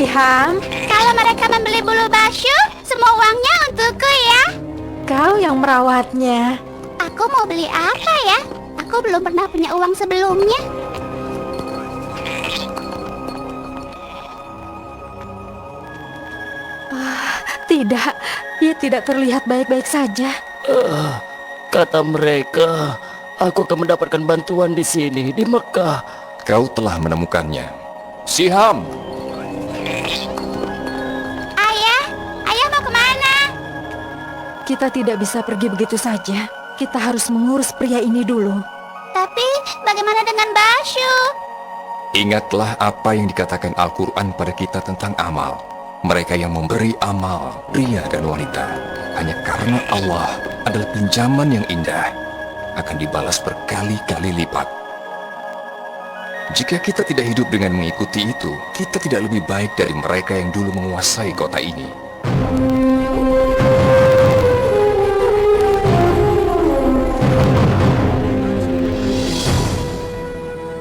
Siham, Kalau mereka membeli bulu Basyu, semua uangnya untukku ya. kau yang merawatnya. Aku mau beli apa ya? Aku belum pernah punya uang sebelumnya. Tidak, dia tidak terlihat baik-baik saja. Kata mereka, aku akan mendapatkan bantuan di sini, di Mekah. Kau telah menemukannya. Siham, Ayah, ayah mau kemana? Kita tidak bisa pergi begitu saja. Kita harus mengurus pria ini dulu. Tapi bagaimana dengan Basyu? ingatlah apa yang dikatakan Al-Quran pada kita tentang amal. Mereka yang memberi amal, pria dan wanita, hanya karena Allah adalah pinjaman yang indah, akan dibalas berkali-kali lipat. Jika kita tidak hidup dengan mengikuti itu, kita tidak lebih baik dari mereka yang dulu menguasai kota ini.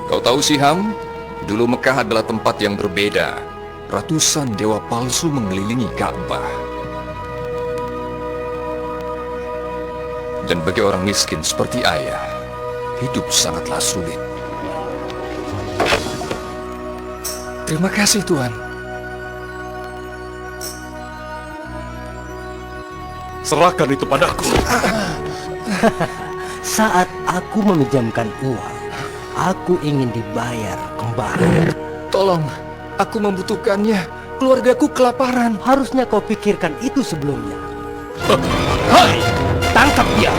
Kau tahu Siham, dulu Mekah adalah tempat yang berbeda. Ratusan dewa palsu mengelilingi Ka'bah. Dan bagi orang miskin seperti ayah, hidup sangatlah sulit. Terima kasih Tuhan. Serahkan itu padaku. Saat aku meminjamkan uang, aku ingin dibayar kembali. Tolong, aku membutuhkannya. Keluargaku kelaparan. Harusnya kau pikirkan itu sebelumnya. Hai, tangkap dia.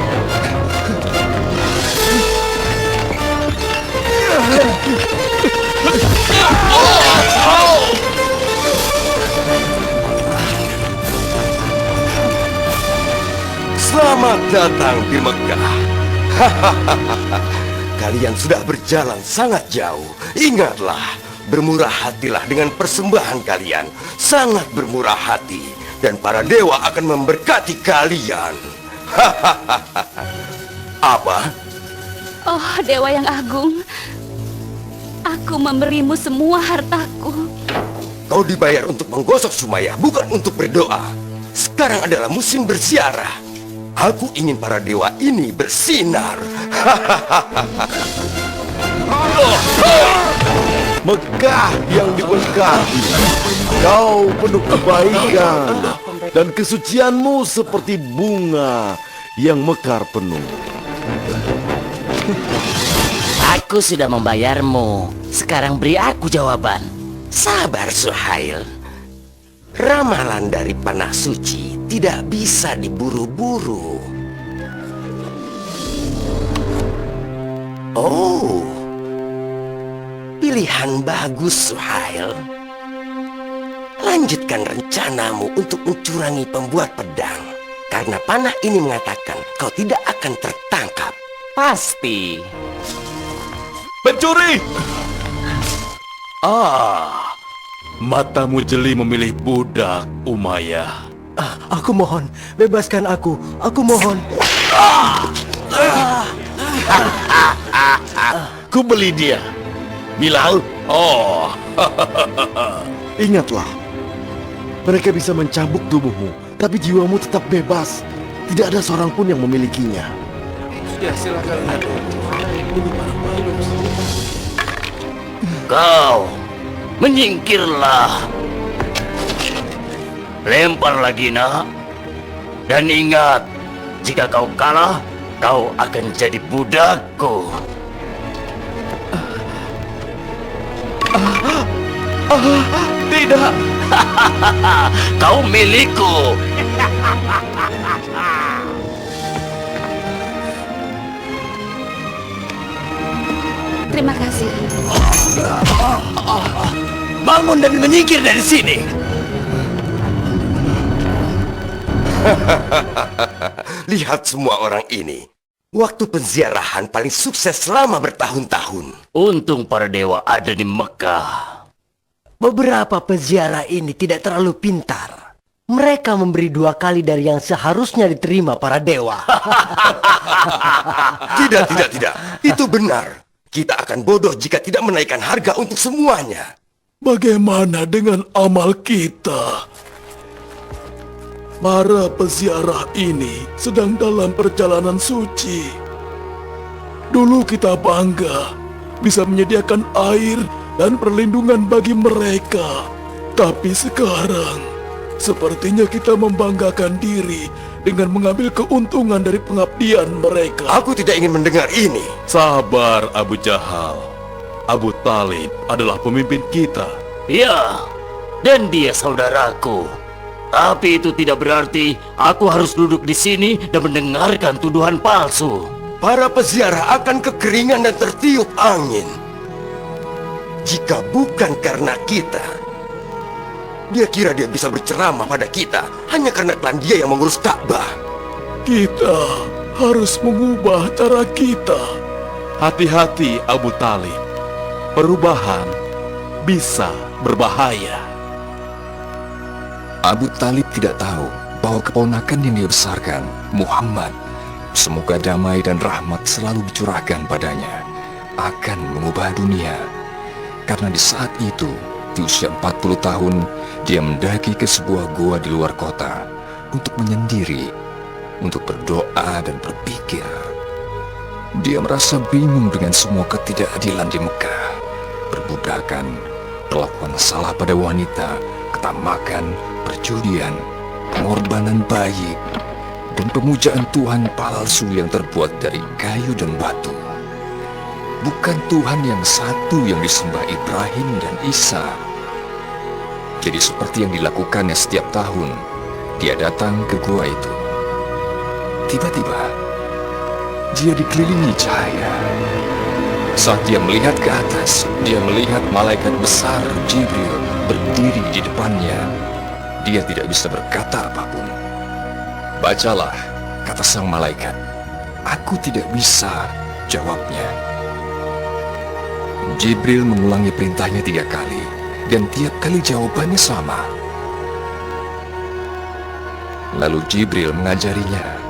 Selamat datang di Mekah. Kalian sudah berjalan sangat jauh. Ingatlah, bermurah hatilah dengan persembahan kalian. Sangat bermurah hati. Dan para dewa akan memberkati kalian. Apa? Oh, Dewa yang agung. Aku memberimu semua hartaku. Kau dibayar untuk menggosok Sumayyah, bukan untuk berdoa. Sekarang adalah musim berziarah. Aku ingin para dewa ini bersinar. Mekah yang diberkati. Kau penuh kebaikan dan kesucianmu seperti bunga yang mekar penuh. Aku sudah membayarmu. Sekarang beri aku jawaban. Sabar Suhail. Ramalan dari panah suci tidak bisa diburu-buru. Oh, pilihan bagus Suhail. Lanjutkan rencanamu untuk mencurangi pembuat pedang. Karena panah ini mengatakan kau tidak akan tertangkap. Pasti. Pencuri! Matamu jeli memilih budak, Umayyah. Aku mohon, bebaskan aku. Aku mohon. Ku beli dia. Bilal? Oh. Ingatlah, mereka bisa mencambuk tubuhmu, tapi jiwamu tetap bebas. Tidak ada seorang pun yang memilikinya. Ya, silakan. Kau menyingkirlah. Lempar lagi nak. Dan ingat, jika kau kalah, kau akan jadi budakku. Tidak. Kau milikku. Terima kasih. Bangun dan menyingkir dari sini. Lihat semua orang ini. Waktu penziarahan paling sukses selama bertahun-tahun. Untung para dewa ada di Mekah. Beberapa peziarah ini tidak terlalu pintar. Mereka memberi 2 kali dari yang seharusnya diterima para dewa. Tidak. Itu benar. Kita akan bodoh jika tidak menaikkan harga untuk semuanya. Bagaimana dengan amal kita? Para peziarah ini sedang dalam perjalanan suci. Dulu kita bangga bisa menyediakan air dan perlindungan bagi mereka. Tapi sekarang, sepertinya kita membanggakan diri dengan mengambil keuntungan dari pengabdian mereka. Aku tidak ingin mendengar ini. Sabar, Abu Jahal. Abu Talib adalah pemimpin kita. Ya, dan dia saudaraku. Tapi itu tidak berarti aku harus duduk di sini dan mendengarkan tuduhan palsu. Para peziarah akan kekeringan dan tertiup angin. Jika bukan karena kita, dia kira dia bisa berceramah pada kita hanya karena klan dia yang mengurus Ka'bah. Kita harus mengubah cara kita. Hati-hati, Abu Talib. Perubahan bisa berbahaya. Abu Talib tidak tahu bahwa keponakan yang dia besarkan, Muhammad, semoga damai dan rahmat selalu dicurahkan padanya, akan mengubah dunia. Karena di saat itu, di usia 40 tahun, dia mendaki ke sebuah gua di luar kota untuk menyendiri, untuk berdoa dan berpikir. Dia merasa bingung dengan semua ketidakadilan di Mekah, perbudakan, perlakuan salah pada wanita, ketamakan, perjudian, pengorbanan bayi, dan pemujaan Tuhan palsu yang terbuat dari kayu dan batu. Bukan Tuhan yang satu yang disembah Ibrahim dan Isa. Jadi seperti yang dilakukannya setiap tahun, dia datang ke gua itu. Tiba-tiba, dia dikelilingi cahaya. Saat dia melihat ke atas, dia melihat malaikat besar Jibril berdiri di depannya. Dia tidak bisa berkata apapun. Bacalah, kata sang malaikat. Aku tidak bisa, jawabnya. Jibril mengulangi perintahnya 3 kali, dan tiap kali jawabannya sama. Lalu Jibril mengajarinya.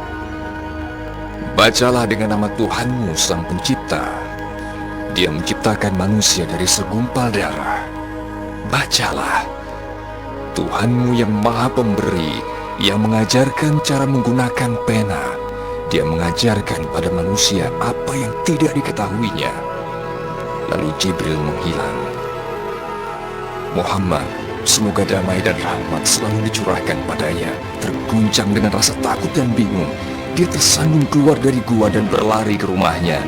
Bacalah dengan nama Tuhanmu sang pencipta. Dia menciptakan manusia dari segumpal darah. Bacalah, Tuhanmu yang maha pemberi, yang mengajarkan cara menggunakan pena. Dia mengajarkan pada manusia apa yang tidak diketahuinya. Lalu Jibril menghilang. Muhammad, semoga damai dan rahmat selalu dicurahkan padanya, terguncang dengan rasa takut dan bingung. Dia tersandung keluar dari gua dan berlari ke rumahnya.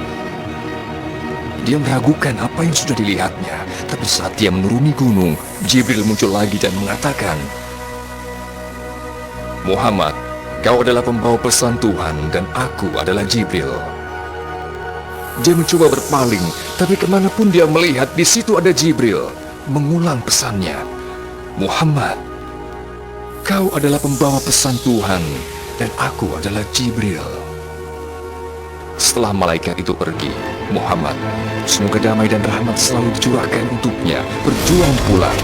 Dia meragukan apa yang sudah dilihatnya, tapi saat dia menuruni gunung, Jibril muncul lagi dan mengatakan, Muhammad, kau adalah pembawa pesan Tuhan dan aku adalah Jibril. Dia mencoba berpaling, tapi kemanapun dia melihat, di situ ada Jibril, mengulang pesannya. Muhammad, kau adalah pembawa pesan Tuhan dan aku adalah Jibril. Setelah malaikat itu pergi, Muhammad, semoga damai dan rahmat selalu dicurahkan untuknya, berjuang pula.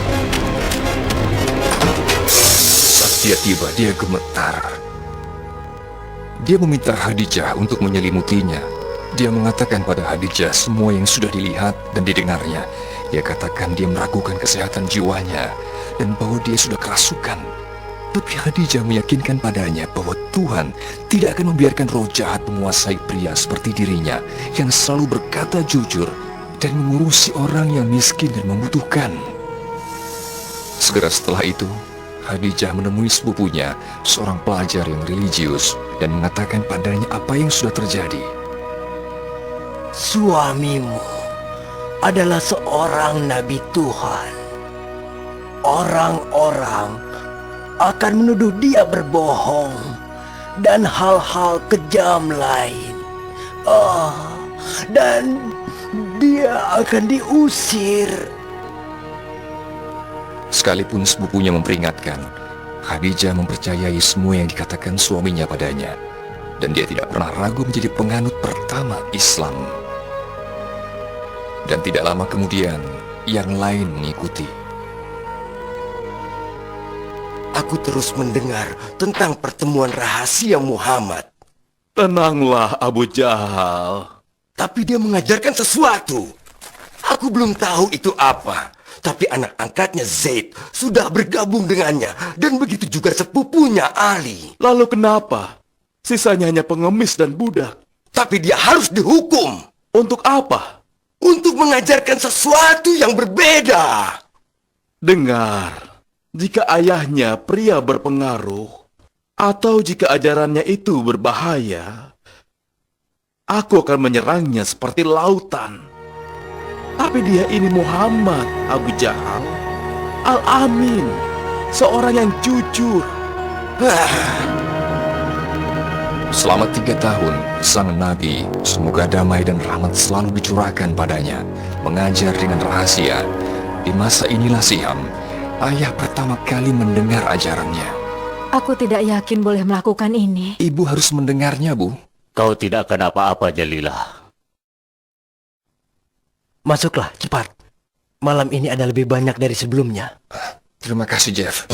Saat dia tiba, dia gemetar. Dia meminta Khadijah untuk menyelimutinya. Dia mengatakan pada Khadijah semua yang sudah dilihat dan didengarnya. Dia katakan dia meragukan kesehatan jiwanya dan bahwa dia sudah kerasukan. Tapi Khadijah meyakinkan padanya bahwa Tuhan tidak akan membiarkan roh jahat menguasai pria seperti dirinya yang selalu berkata jujur dan mengurusi orang yang miskin dan membutuhkan. Segera setelah itu, Khadijah menemui sepupunya, seorang pelajar yang religius, dan mengatakan padanya apa yang sudah terjadi. Suamimu adalah seorang nabi Tuhan. Orang-orang akan menuduh dia berbohong dan hal-hal kejam lain. Dan dia akan diusir. Sekalipun sepupunya memperingatkan, Khadijah mempercayai semua yang dikatakan suaminya padanya, dan dia tidak pernah ragu menjadi penganut pertama Islam. Dan tidak lama kemudian, yang lain mengikuti. Aku terus mendengar tentang pertemuan rahasia Muhammad. Tenanglah, Abu Jahal. Tapi dia mengajarkan sesuatu. Aku belum tahu itu apa. Tapi anak angkatnya Zaid sudah bergabung dengannya, dan begitu juga sepupunya Ali. Lalu kenapa? Sisanya hanya pengemis dan budak. Tapi dia harus dihukum. Untuk apa? Untuk mengajarkan sesuatu yang berbeda. Dengar, jika ayahnya pria berpengaruh, atau jika ajarannya itu berbahaya, aku akan menyerangnya seperti lautan. Tapi dia ini Muhammad Abu Jahal Al-Amin, seorang yang jujur. Selama 3 tahun, sang Nabi, semoga damai dan rahmat selalu dicurahkan padanya, mengajar dengan rahasia. Di masa inilah Siham, ayah pertama kali mendengar ajarannya. Aku tidak yakin boleh melakukan ini. Ibu harus mendengarnya, Bu. Kau tidak akan apa-apa, Jalilah. Masuklah, cepat. Malam ini ada lebih banyak dari sebelumnya. Terima kasih, Jeff.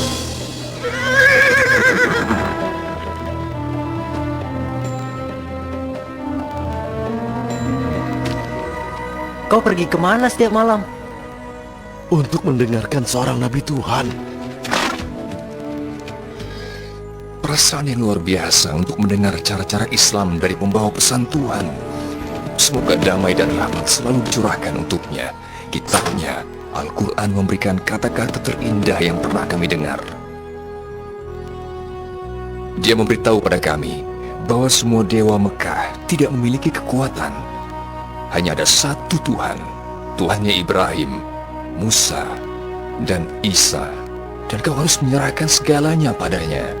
Kau pergi kemana setiap malam? Untuk mendengarkan seorang Nabi Tuhan. Perasaan yang luar biasa untuk mendengar cara-cara Islam dari pembawa pesan Tuhan. Semoga damai dan rahmat selalu dicurahkan untuknya. Kitabnya, Al-Quran, memberikan kata-kata terindah yang pernah kami dengar. Dia memberitahu pada kami bahwa semua dewa Mekah tidak memiliki kekuatan. Hanya ada satu Tuhan, Tuhannya Ibrahim, Musa, dan Isa. Dan kau harus menyerahkan segalanya padanya.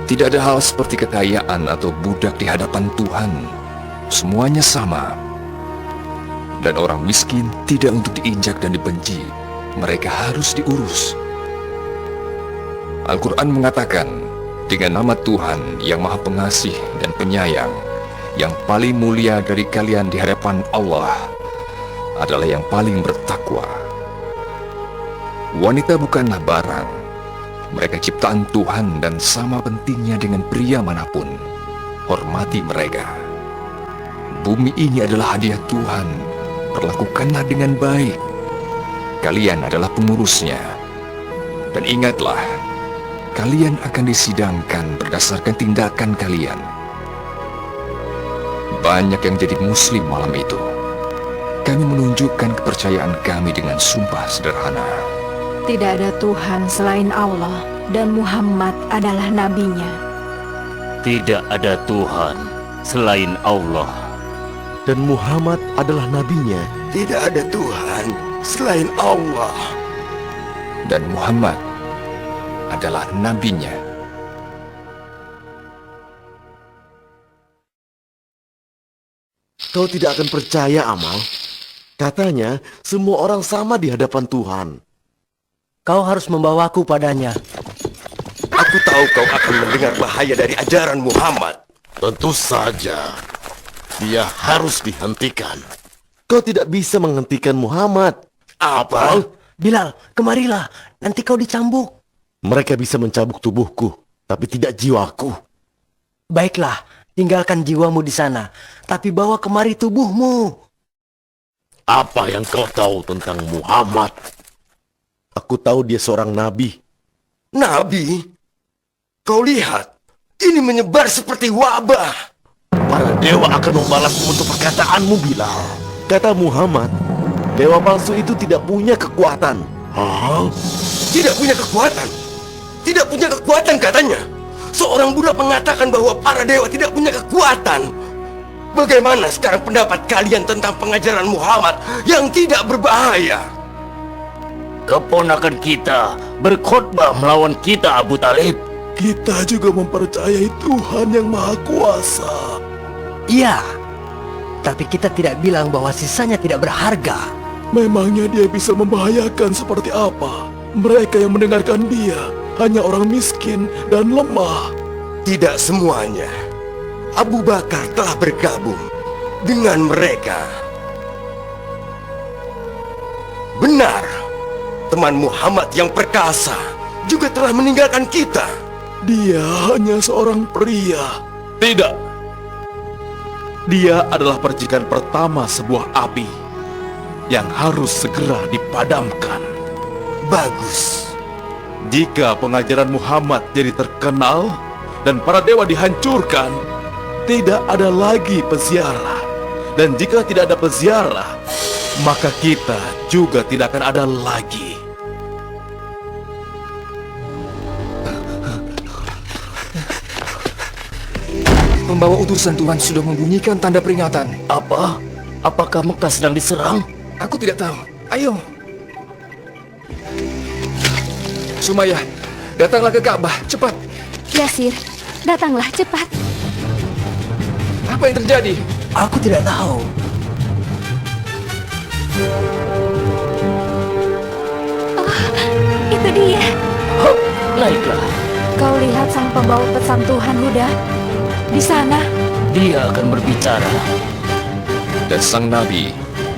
Tidak ada hal seperti kekayaan atau budak di hadapan Tuhan. Semuanya sama. Dan orang miskin tidak untuk diinjak dan dibenci. Mereka harus diurus. Al-Quran mengatakan, dengan nama Tuhan yang Maha Pengasih dan Penyayang, yang paling mulia dari kalian di hadapan Allah adalah yang paling bertakwa. Wanita bukanlah barang. Mereka ciptaan Tuhan dan sama pentingnya dengan pria manapun. Hormati mereka. Bumi ini adalah hadiah Tuhan. Perlakukanlah dengan baik. Kalian adalah pengurusnya. Dan ingatlah, kalian akan disidangkan berdasarkan tindakan kalian. Banyak yang jadi muslim malam itu. Kami menunjukkan kepercayaan kami dengan sumpah sederhana. Tidak ada Tuhan selain Allah, dan Muhammad adalah nabinya. Tidak ada Tuhan selain Allah, Dan Muhammad adalah nabinya. Tidak ada Tuhan selain Allah. Dan Muhammad adalah nabinya. Kau tidak akan percaya, Amal. Katanya, semua orang sama di hadapan Tuhan. Kau harus membawaku padanya. Aku tahu kau akan mendengar bahaya dari ajaran Muhammad. Tentu saja, dia harus dihentikan. Kau tidak bisa menghentikan Muhammad. Apa? Bilal, kemarilah. Nanti kau dicambuk. Mereka bisa mencabuk tubuhku, tapi tidak jiwaku. Baiklah, tinggalkan jiwamu di sana. Tapi bawa kemari tubuhmu. Apa yang kau tahu tentang Muhammad? Aku tahu dia seorang nabi. Nabi? Kau lihat, ini menyebar seperti wabah. Para dewa akan membalasmu untuk perkataanmu, Bilal. Kata Muhammad, dewa palsu itu tidak punya kekuatan. Hah? Tidak punya kekuatan. Tidak punya kekuatan katanya. Seorang budak mengatakan bahwa para dewa tidak punya kekuatan. Bagaimana sekarang pendapat kalian tentang pengajaran Muhammad yang tidak berbahaya? keponakan kita berkhotbah melawan kita, Abu Talib. Kita juga mempercayai Tuhan yang Maha Kuasa. Iya, tapi kita tidak bilang bahwa sisanya tidak berharga. Memangnya dia bisa membahayakan seperti apa? Mereka yang mendengarkan dia hanya orang miskin dan lemah. Tidak semuanya. Abu Bakar telah bergabung dengan mereka. Benar, teman Muhammad yang perkasa juga telah meninggalkan kita. Dia hanya seorang pria. Tidak. Dia adalah percikan pertama sebuah api. yang harus segera dipadamkan. Bagus. Jika pengajaran Muhammad jadi terkenal dan para dewa dihancurkan, tidak ada lagi peziarah. Dan jika tidak ada peziarah, maka kita juga tidak akan ada lagi. Pembawa utusan Tuhan sudah membunyikan tanda peringatan. Apa? Apakah Mekah sedang diserang? Aku tidak tahu. Ayo. Sumayyah, datanglah ke Ka'bah, cepat. Yasir, datanglah cepat. Apa yang terjadi? Aku tidak tahu. Itu dia. Hop, naiklah. Kau lihat sang pembawa pesan Tuhan, Huda? Di sana. Dia akan berbicara. Dan sang Nabi,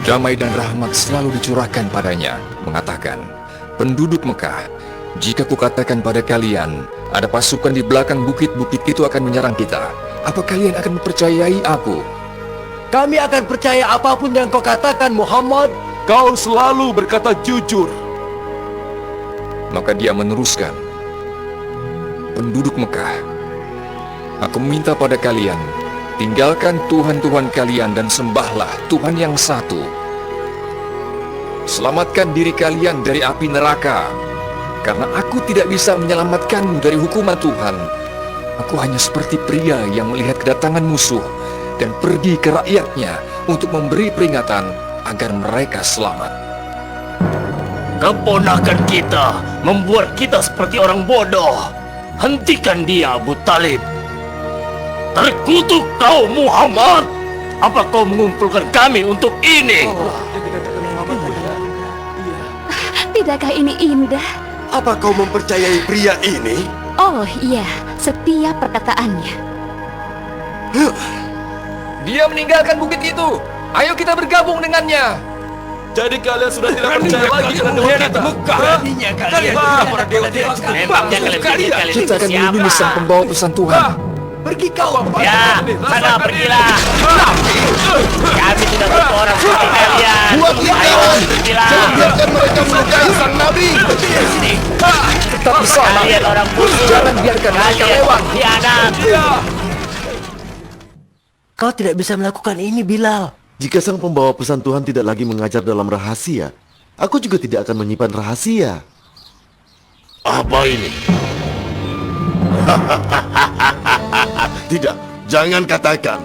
damai dan rahmat selalu dicurahkan padanya, mengatakan, penduduk Mekah, jika kukatakan pada kalian, ada pasukan di belakang bukit-bukit itu akan menyerang kita, apa kalian akan mempercayai aku? Kami akan percaya apapun yang kau katakan, Muhammad. Kau selalu berkata jujur. Maka dia meneruskan, penduduk Mekah, aku minta pada kalian, tinggalkan Tuhan-Tuhan kalian dan sembahlah Tuhan yang satu. Selamatkan diri kalian dari api neraka, karena aku tidak bisa menyelamatkanmu dari hukuman Tuhan. Aku hanya seperti pria yang melihat kedatangan musuh dan pergi ke rakyatnya untuk memberi peringatan agar mereka selamat. Keponakan kita membuat kita seperti orang bodoh. Hentikan dia, Abu Talib. Terkutuk kau, Muhammad. Apa kau mengumpulkan kami untuk ini? Tidakkah ini indah? Apa kau mempercayai pria ini? Oh iya, setiap perkataannya. Dia meninggalkan bukit itu. Ayo kita bergabung dengannya. Jadi kalian sudah tidak percaya lagi dengan dewa kita? Beraninya kalian para dewa-dewa. Memangnya kalian Kita akan melindungi sang pembawa pesan Tuhan. Pergi kau. Ya, sana pergilah. Kami tidak butuh orang seperti kalian. Ayo, pergilah. Biarkan mereka melukai sang nabi. Tetap bersama. Kalian orang busuk. Jangan biarkan mereka Kalian lewat. pengkhianat. Kau tidak bisa melakukan ini, Bilal. Jika sang pembawa pesan Tuhan tidak lagi mengajar dalam rahasia, aku juga tidak akan menyimpan rahasia. Apa ini? Tidak, jangan katakan.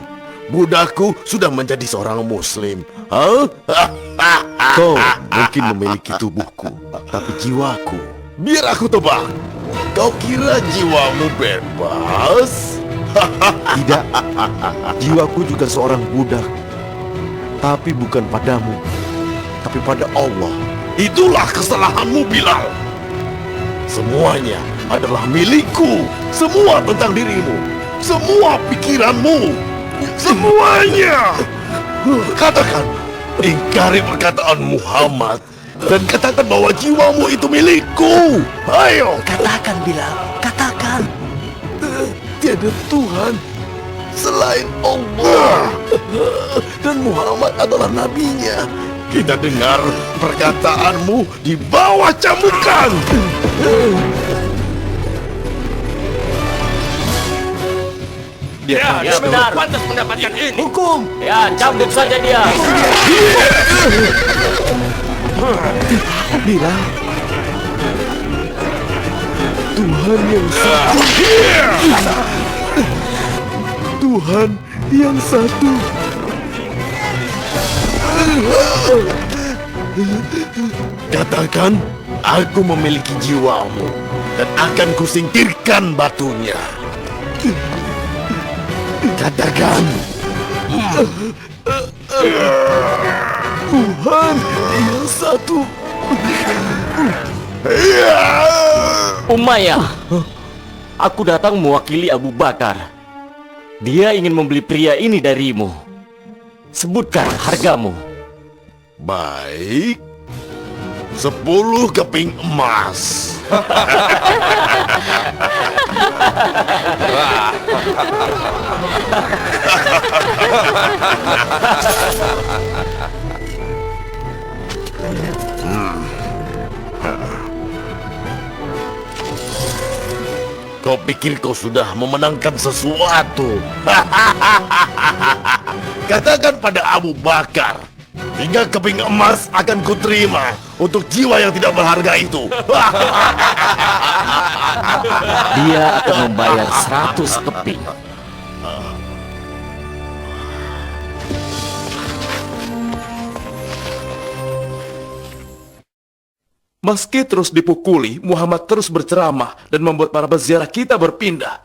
Budakku sudah menjadi seorang muslim. Hah? Kau mungkin memiliki tubuhku, tapi jiwaku. Biar aku tebak. Kau kira jiwamu bebas? Tidak. Jiwaku juga seorang budak. Tapi bukan padamu, tapi pada Allah. Itulah kesalahanmu, Bilal. Semuanya adalah milikku. Semua tentang dirimu. Semua pikiranmu. Semuanya. Katakan, ingkari perkataan Muhammad dan katakan bahwa jiwamu itu milikku. Ayo. Katakan, Bilal. Katakan. Tiada Tuhan selain Allah, dan Muhammad adalah nabinya. Kita dengar perkataanmu di bawah cambukan. Ya, benar. Pantas mendapatkan ini. Hukum. Ya, cambuk saja dia. Bila Tuhan yang satu, Tuhan yang satu. Katakan, aku memiliki jiwamu dan akan kusingkirkan batunya. Katakan, Tuhan yang satu. Umayyah, aku datang mewakili Abu Bakar. Dia ingin membeli pria ini darimu. Sebutkan hargamu. Baik, 10 keping emas. kau pikir kau sudah memenangkan sesuatu? Katakan pada Abu Bakar, 3 keping emas akan kuterima untuk jiwa yang tidak berharga itu. Dia akan membayar 100 keping. Meski terus dipukuli, Muhammad terus berceramah dan membuat para peziarah kita berpindah.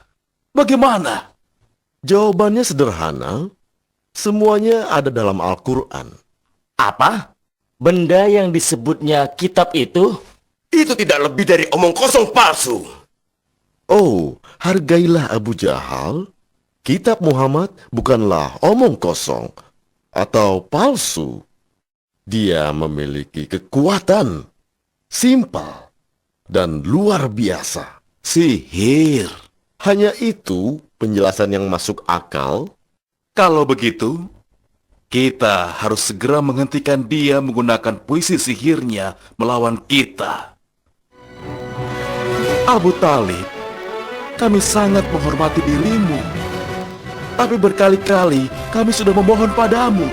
Bagaimana? Jawabannya sederhana. Semuanya ada dalam Al-Quran. Apa? Benda yang disebutnya kitab itu? Itu tidak lebih dari omong kosong palsu. Oh, hargailah Abu Jahal. Kitab Muhammad bukanlah omong kosong atau palsu. Dia memiliki kekuatan, simpel, dan luar biasa. Sihir. Hanya itu penjelasan yang masuk akal. Kalau begitu, kita harus segera menghentikan dia menggunakan puisi sihirnya melawan kita. Abu Talib, kami sangat menghormati dirimu. Tapi berkali-kali kami sudah memohon padamu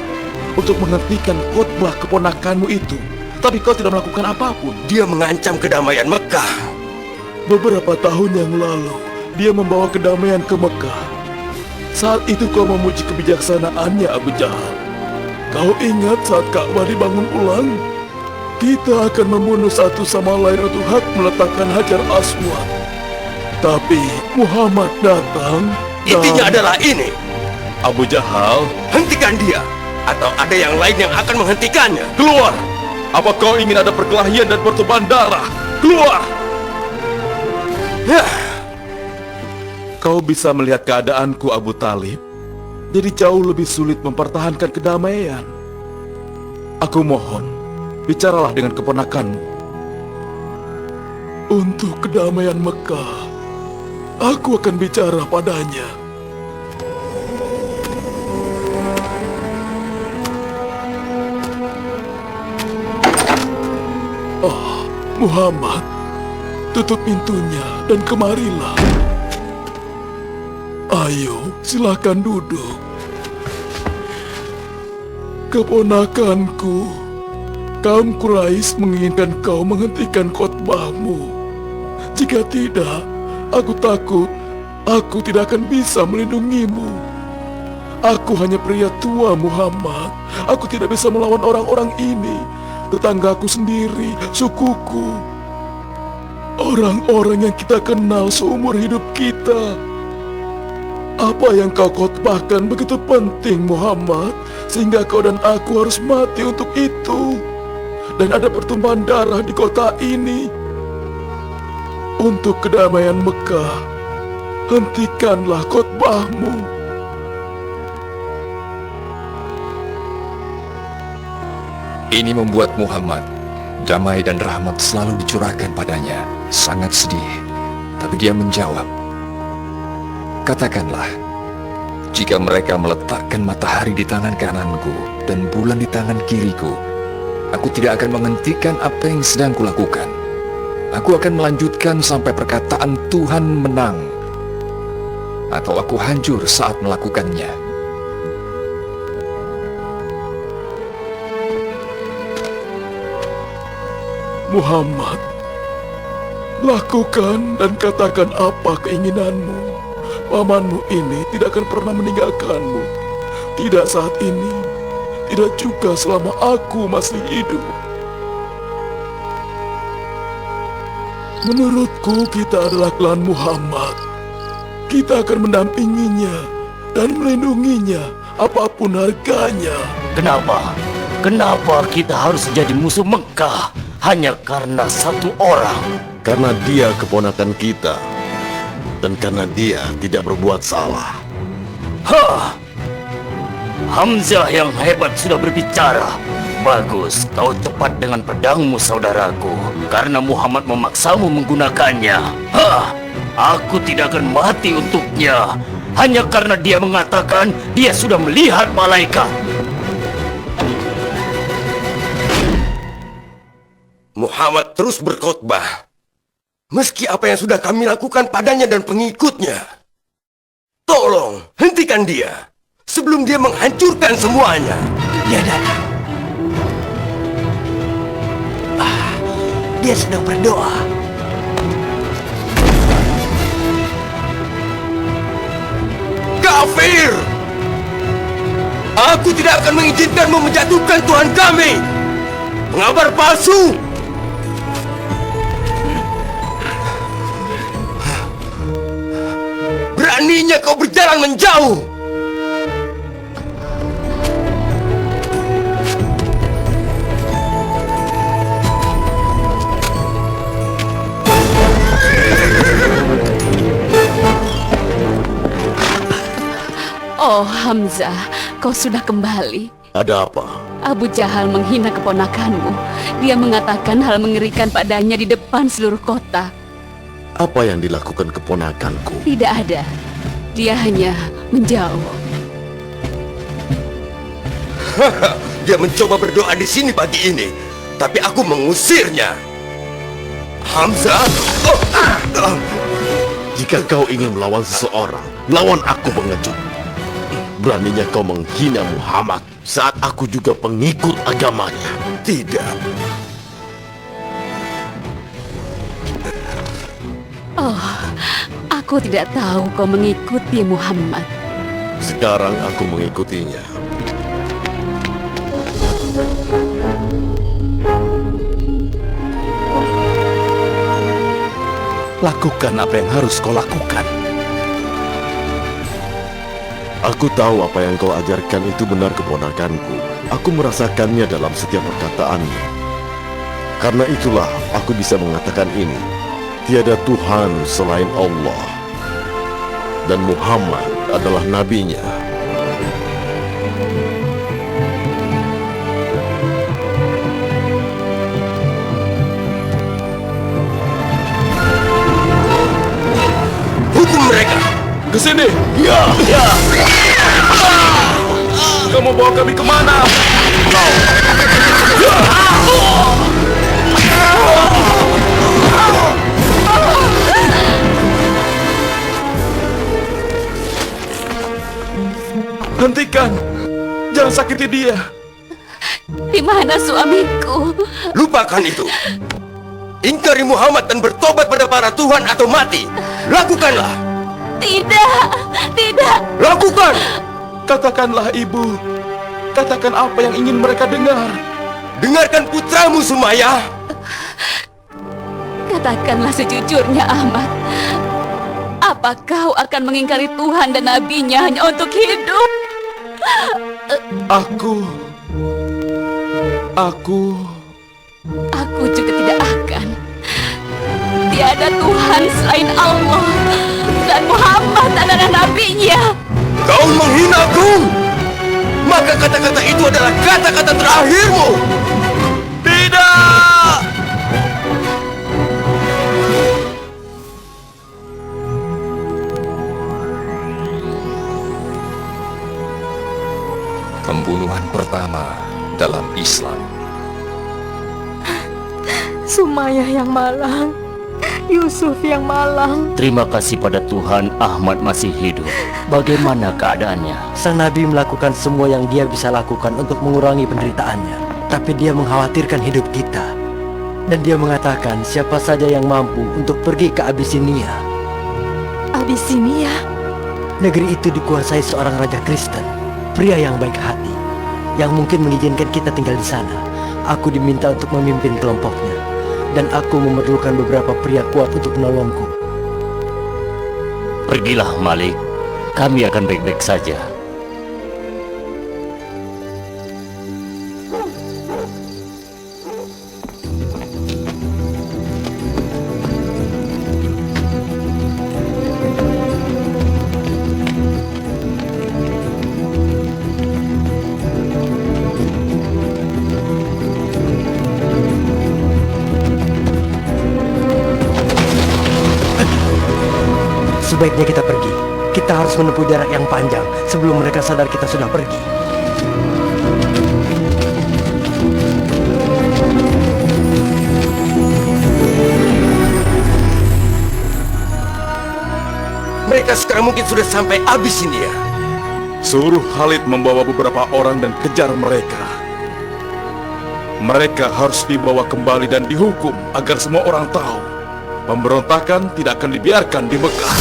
untuk menghentikan khotbah keponakanmu itu. Tapi kau tidak melakukan apapun. Dia mengancam kedamaian Mekah. Beberapa tahun yang lalu, dia membawa kedamaian ke Mekah. Saat itu kau memuji kebijaksanaannya, Abu Jahal. Kau ingat saat Ka'bah dibangun ulang? Kita akan membunuh satu sama lain untuk hak meletakkan Hajar Aswad. Tapi Muhammad datang dan... Intinya adalah ini. Abu Jahal, Hentikan dia. Atau ada yang lain yang akan menghentikannya. keluar! Apa kau ingin ada perkelahian dan pertumpahan darah? Keluar! Kau bisa melihat keadaanku, Abu Talib. Jadi jauh lebih sulit mempertahankan kedamaian. Aku mohon, bicaralah dengan keponakanmu. Untuk kedamaian Mekah, aku akan bicara padanya. Oh, Muhammad, tutup pintunya dan kemarilah. Ayo, silakan duduk. Keponakanku, kaum Quraisy menginginkan kau menghentikan khotbahmu. Jika tidak, aku takut aku tidak akan bisa melindungimu. Aku hanya pria tua, Muhammad. Aku tidak bisa melawan orang-orang ini, tetanggaku sendiri, sukuku. Orang-orang yang kita kenal seumur hidup kita. Apa yang kau khotbahkan begitu penting, Muhammad, sehingga kau dan aku harus mati untuk itu. Dan ada pertumpahan darah di kota ini. Untuk kedamaian Mekah, hentikanlah khotbahmu. Ini membuat Muhammad, damai dan rahmat selalu dicurahkan padanya, sangat sedih. Tapi dia menjawab, katakanlah, jika mereka meletakkan matahari di tangan kananku dan bulan di tangan kiriku, aku tidak akan menghentikan apa yang sedang kulakukan. Aku akan melanjutkan sampai perkataan Tuhan menang, atau aku hancur saat melakukannya. Muhammad, lakukan dan katakan apa keinginanmu. Pamanmu ini tidak akan pernah meninggalkanmu. Tidak saat ini, tidak juga selama aku masih hidup. Menurutku kita adalah klan Muhammad. Kita akan mendampinginya dan melindunginya apapun harganya. Kenapa? Kenapa kita harus jadi musuh Mekah hanya karena satu orang? Karena dia keponakan kita. Dan karena dia tidak berbuat salah. Hah! Hamzah yang hebat sudah berbicara. Bagus, kau tepat dengan pedangmu, saudaraku. Karena Muhammad memaksamu menggunakannya. Hah! Aku tidak akan mati untuknya. Hanya karena dia mengatakan dia sudah melihat malaikat. Muhammad terus berkhotbah. Meski apa yang sudah kami lakukan padanya dan pengikutnya, tolong hentikan dia sebelum dia menghancurkan semuanya. Dia datang. Dia sedang berdoa. Kafir! Aku tidak akan mengizinkanmu menjatuhkan Tuhan kami! Pengabar palsu! Beraninya kau berjalan menjauh! Oh Hamzah, kau sudah kembali. Ada apa? Abu Jahal menghina keponakanmu. Dia mengatakan hal mengerikan padanya di depan seluruh kota. Apa yang dilakukan keponakanku? Tidak ada. Dia hanya menjauh. Dia mencoba berdoa di sini pagi ini, tapi aku mengusirnya. Hamzah, Jika kau ingin melawan seseorang, lawan aku pengecut. Beraninya kau menghina Muhammad saat aku juga pengikut agamanya. tidak. Oh, aku tidak tahu kau mengikuti Muhammad. Sekarang aku mengikutinya. Lakukan apa yang harus kau lakukan. Aku tahu apa yang kau ajarkan itu benar, keponakanku. Aku merasakannya dalam setiap perkataanmu. Karena itulah aku bisa mengatakan ini. Tiada Tuhan selain Allah. Dan Muhammad adalah nabinya. Hukum mereka! Ke sini! Ya! Kamu bawa kami kemana? Hentikan! Jangan sakiti dia! Di mana suamiku? Lupakan itu. Ingkari Muhammad dan bertobat pada para Tuhan atau mati. Lakukanlah. Tidak, tidak. Lakukan. Katakanlah ibu. Katakan apa yang ingin mereka dengar. Dengarkan putramu Sumayyah. Katakanlah sejujurnya Ahmad. Apa kau akan mengingkari Tuhan dan Nabi-Nya hanya untuk hidup? Aku juga tidak akan. Tiada Tuhan selain Allah, dan Muhammad adalah Nabi-Nya. Kau menghinaku. Maka kata-kata itu adalah kata-kata terakhirmu. Tidak. Pembunuhan pertama dalam Islam. Sumayyah yang malang, Yusuf yang malang. Terima kasih pada Tuhan Ahmad masih hidup. Bagaimana keadaannya? Sang Nabi melakukan semua yang dia bisa lakukan untuk mengurangi penderitaannya. Tapi dia mengkhawatirkan hidup kita. Dan dia mengatakan siapa saja yang mampu untuk pergi ke Abisinia. Abisinia? Negeri itu dikuasai seorang raja Kristen, pria yang baik hati, yang mungkin mengizinkan kita tinggal di sana. Aku diminta untuk memimpin kelompoknya, dan aku memerlukan beberapa pria kuat untuk menolongku. Pergilah Malik, kami akan baik-baik saja. Sebaiknya kita pergi. Kita harus menempuh jarak yang panjang sebelum mereka sadar kita sudah pergi. Mereka sekarang mungkin sudah sampai Abyssinia. Suruh Khalid membawa beberapa orang dan kejar mereka. Mereka harus dibawa kembali dan dihukum agar semua orang tahu pemberontakan tidak akan dibiarkan di Mekah.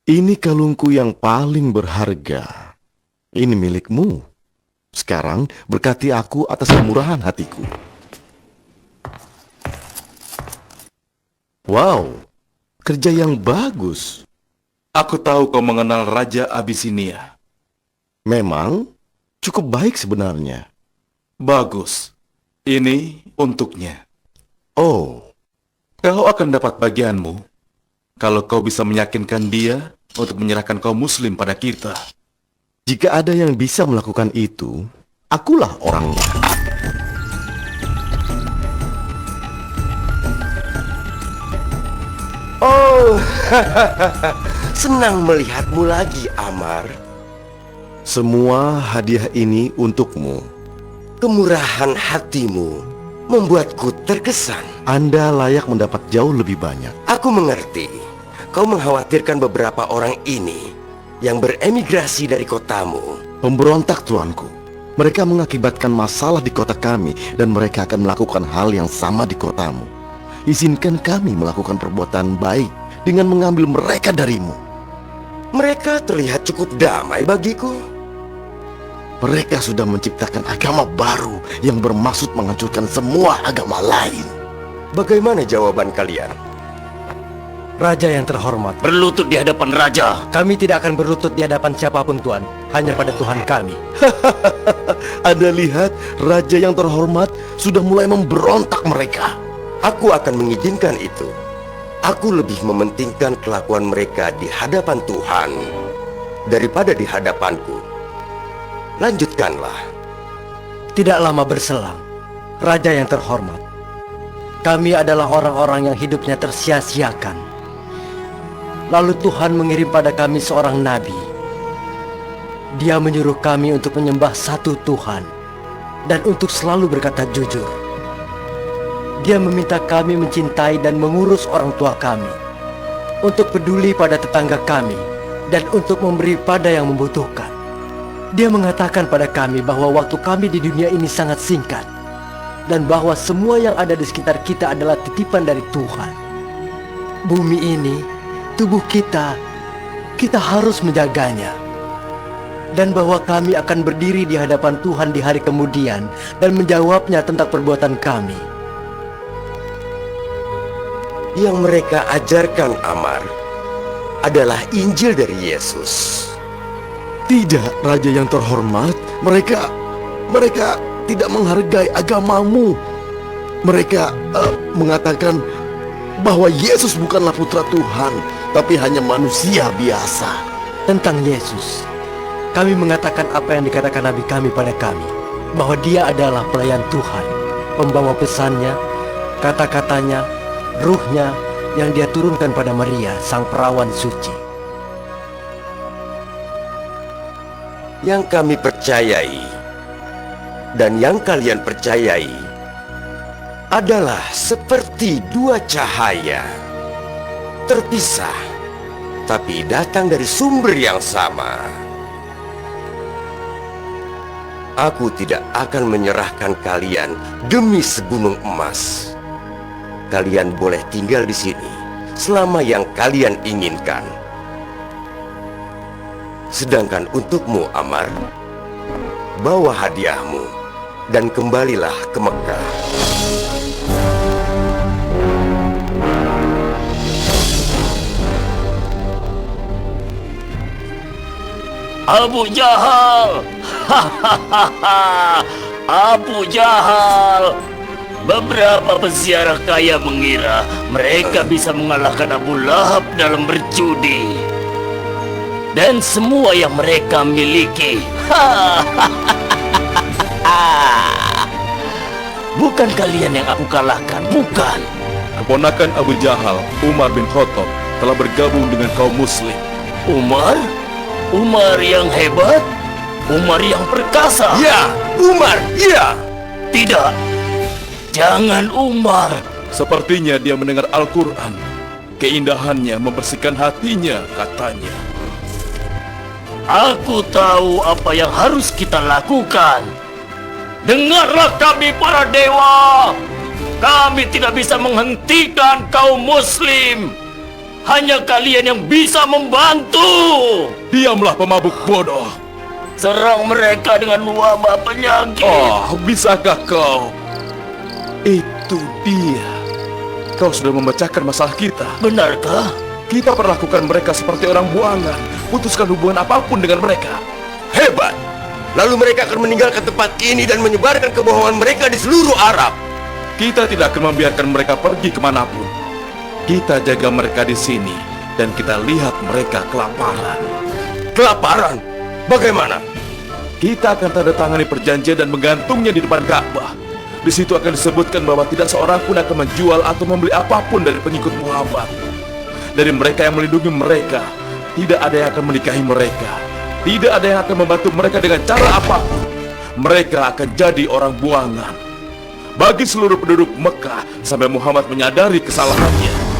Ini kalungku yang paling berharga. Ini milikmu. Sekarang berkati aku atas kemurahan hatiku. Wow, kerja yang bagus. Aku tahu kau mengenal Raja Abyssinia. Memang cukup baik sebenarnya. Bagus. Ini untuknya. Oh, Kau akan dapat bagianmu kalau kau bisa meyakinkan dia untuk menyerahkan kaum muslim pada kita. jika ada yang bisa melakukan itu, akulah orangnya. Oh, senang melihatmu lagi, Amar. Semua hadiah ini untukmu. Kemurahan hatimu membuatku terkesan. Anda layak mendapat jauh lebih banyak. Aku mengerti. Kau mengkhawatirkan beberapa orang ini yang beremigrasi dari kotamu. Pemberontak, tuanku. Mereka mengakibatkan masalah di kota kami dan mereka akan melakukan hal yang sama di kotamu. Izinkan kami melakukan perbuatan baik dengan mengambil mereka darimu. Mereka terlihat cukup damai bagiku. Mereka sudah menciptakan agama baru yang bermaksud menghancurkan semua agama lain. Bagaimana jawaban kalian? Raja yang terhormat, Berlutut di hadapan raja. kami tidak akan berlutut di hadapan siapapun Tuan, hanya pada Tuhan kami. Anda lihat, raja yang terhormat sudah mulai memberontak mereka. Aku akan mengizinkan itu. Aku lebih mementingkan kelakuan mereka di hadapan Tuhan daripada di hadapanku. Lanjutkanlah. Tidak lama berselang, Raja yang terhormat, kami adalah orang-orang yang hidupnya tersia-siakan. Lalu Tuhan mengirim pada kami seorang nabi. Dia menyuruh kami untuk menyembah satu Tuhan dan untuk selalu berkata jujur. Dia meminta kami mencintai dan mengurus orang tua kami, untuk peduli pada tetangga kami, dan untuk memberi pada yang membutuhkan. Dia mengatakan pada kami bahwa waktu kami di dunia ini sangat singkat, dan bahwa semua yang ada di sekitar kita adalah titipan dari Tuhan. Bumi ini, tubuh kita harus menjaganya. Dan bahwa kami akan berdiri di hadapan Tuhan di hari kemudian dan menjawabnya tentang perbuatan kami. Yang mereka ajarkan, Amar, adalah Injil dari Yesus. Tidak, raja yang terhormat, mereka tidak menghargai agamamu. Mereka mengatakan bahwa Yesus bukanlah putra Tuhan, tapi hanya manusia biasa. Tentang Yesus, kami mengatakan apa yang dikatakan Nabi kami pada kami, bahwa dia adalah pelayan Tuhan, pembawa pesannya, kata-katanya, ruhnya yang dia turunkan pada Maria, sang perawan suci. Yang kami percayai dan yang kalian percayai adalah seperti dua cahaya, terpisah, tapi datang dari sumber yang sama. Aku tidak akan menyerahkan kalian demi segunung emas. Kalian boleh tinggal di sini selama yang kalian inginkan. Sedangkan untukmu, Amar, bawa hadiahmu dan kembalilah ke Mekah. Abu Jahal, hahaha, Abu Jahal. Beberapa peziarah kaya mengira mereka bisa mengalahkan Abu Lahab dalam berjudi. Dan semua yang mereka miliki. Bukan kalian yang aku kalahkan, bukan. Keponakan Abu Jahal, Umar bin Khattab, telah bergabung dengan kaum muslim. Umar? Umar yang hebat? Umar yang perkasa? Ya, Umar, iya. Tidak. Jangan Umar. Sepertinya dia mendengar Al-Quran. Keindahannya membersihkan hatinya, katanya. Aku tahu apa yang harus kita lakukan. Dengarlah kami para dewa. Kami tidak bisa menghentikan kaum muslim. Hanya kalian yang bisa membantu. Diamlah pemabuk bodoh. Serang mereka dengan wabah penyakit. Oh, bisakah kau? Itu dia. Kau sudah memecahkan masalah kita. Benarkah? Kita perlakukan mereka seperti orang buangan. Putuskan hubungan apapun dengan mereka. Hebat. Lalu mereka akan meninggalkan tempat ini dan menyebarkan kebohongan mereka di seluruh Arab. Kita tidak akan membiarkan mereka pergi kemanapun. Kita jaga mereka di sini dan kita lihat mereka kelaparan. Kelaparan? Bagaimana? Kita akan tanda tangani perjanjian dan menggantungnya di depan Ka'bah. Di situ akan disebutkan bahwa tidak seorang pun akan menjual atau membeli apapun dari pengikut Muhammad. Dari mereka yang melindungi mereka, tidak ada yang akan menikahi mereka. Tidak ada yang akan membantu mereka dengan cara apapun. Mereka akan jadi orang buangan bagi seluruh penduduk Mekah sampai Muhammad menyadari kesalahannya.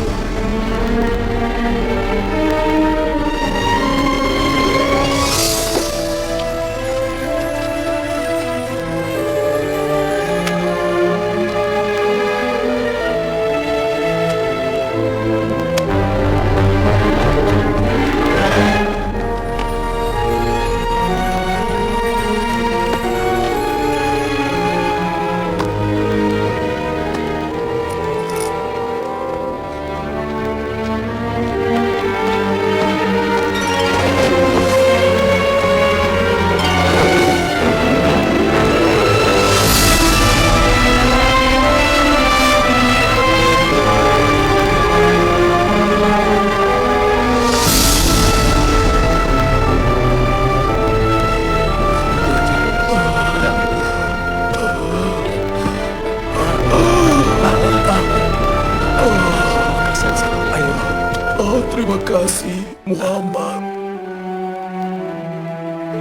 Terima kasih, Muhammad.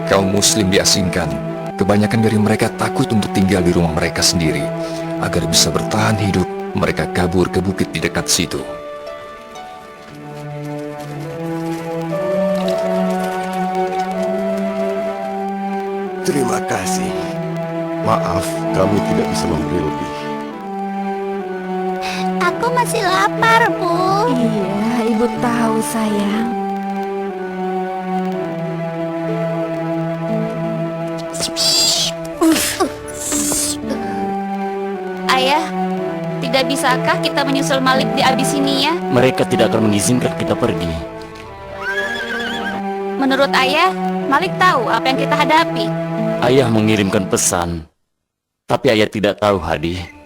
Kaum muslim diasingkan. Kebanyakan dari mereka takut untuk tinggal di rumah mereka sendiri. Agar bisa bertahan hidup, mereka kabur ke bukit di dekat situ. Terima kasih. Maaf, kami tidak bisa memberi lebih. Aku masih lapar, Bu. Iya, ibu tahu sayang. Ayah, tidak bisakah kita menyusul Malik di Abisinia? Mereka tidak akan mengizinkan kita pergi. Menurut ayah, Malik tahu apa yang kita hadapi. Ayah mengirimkan pesan, tapi ayah tidak tahu, Hadi.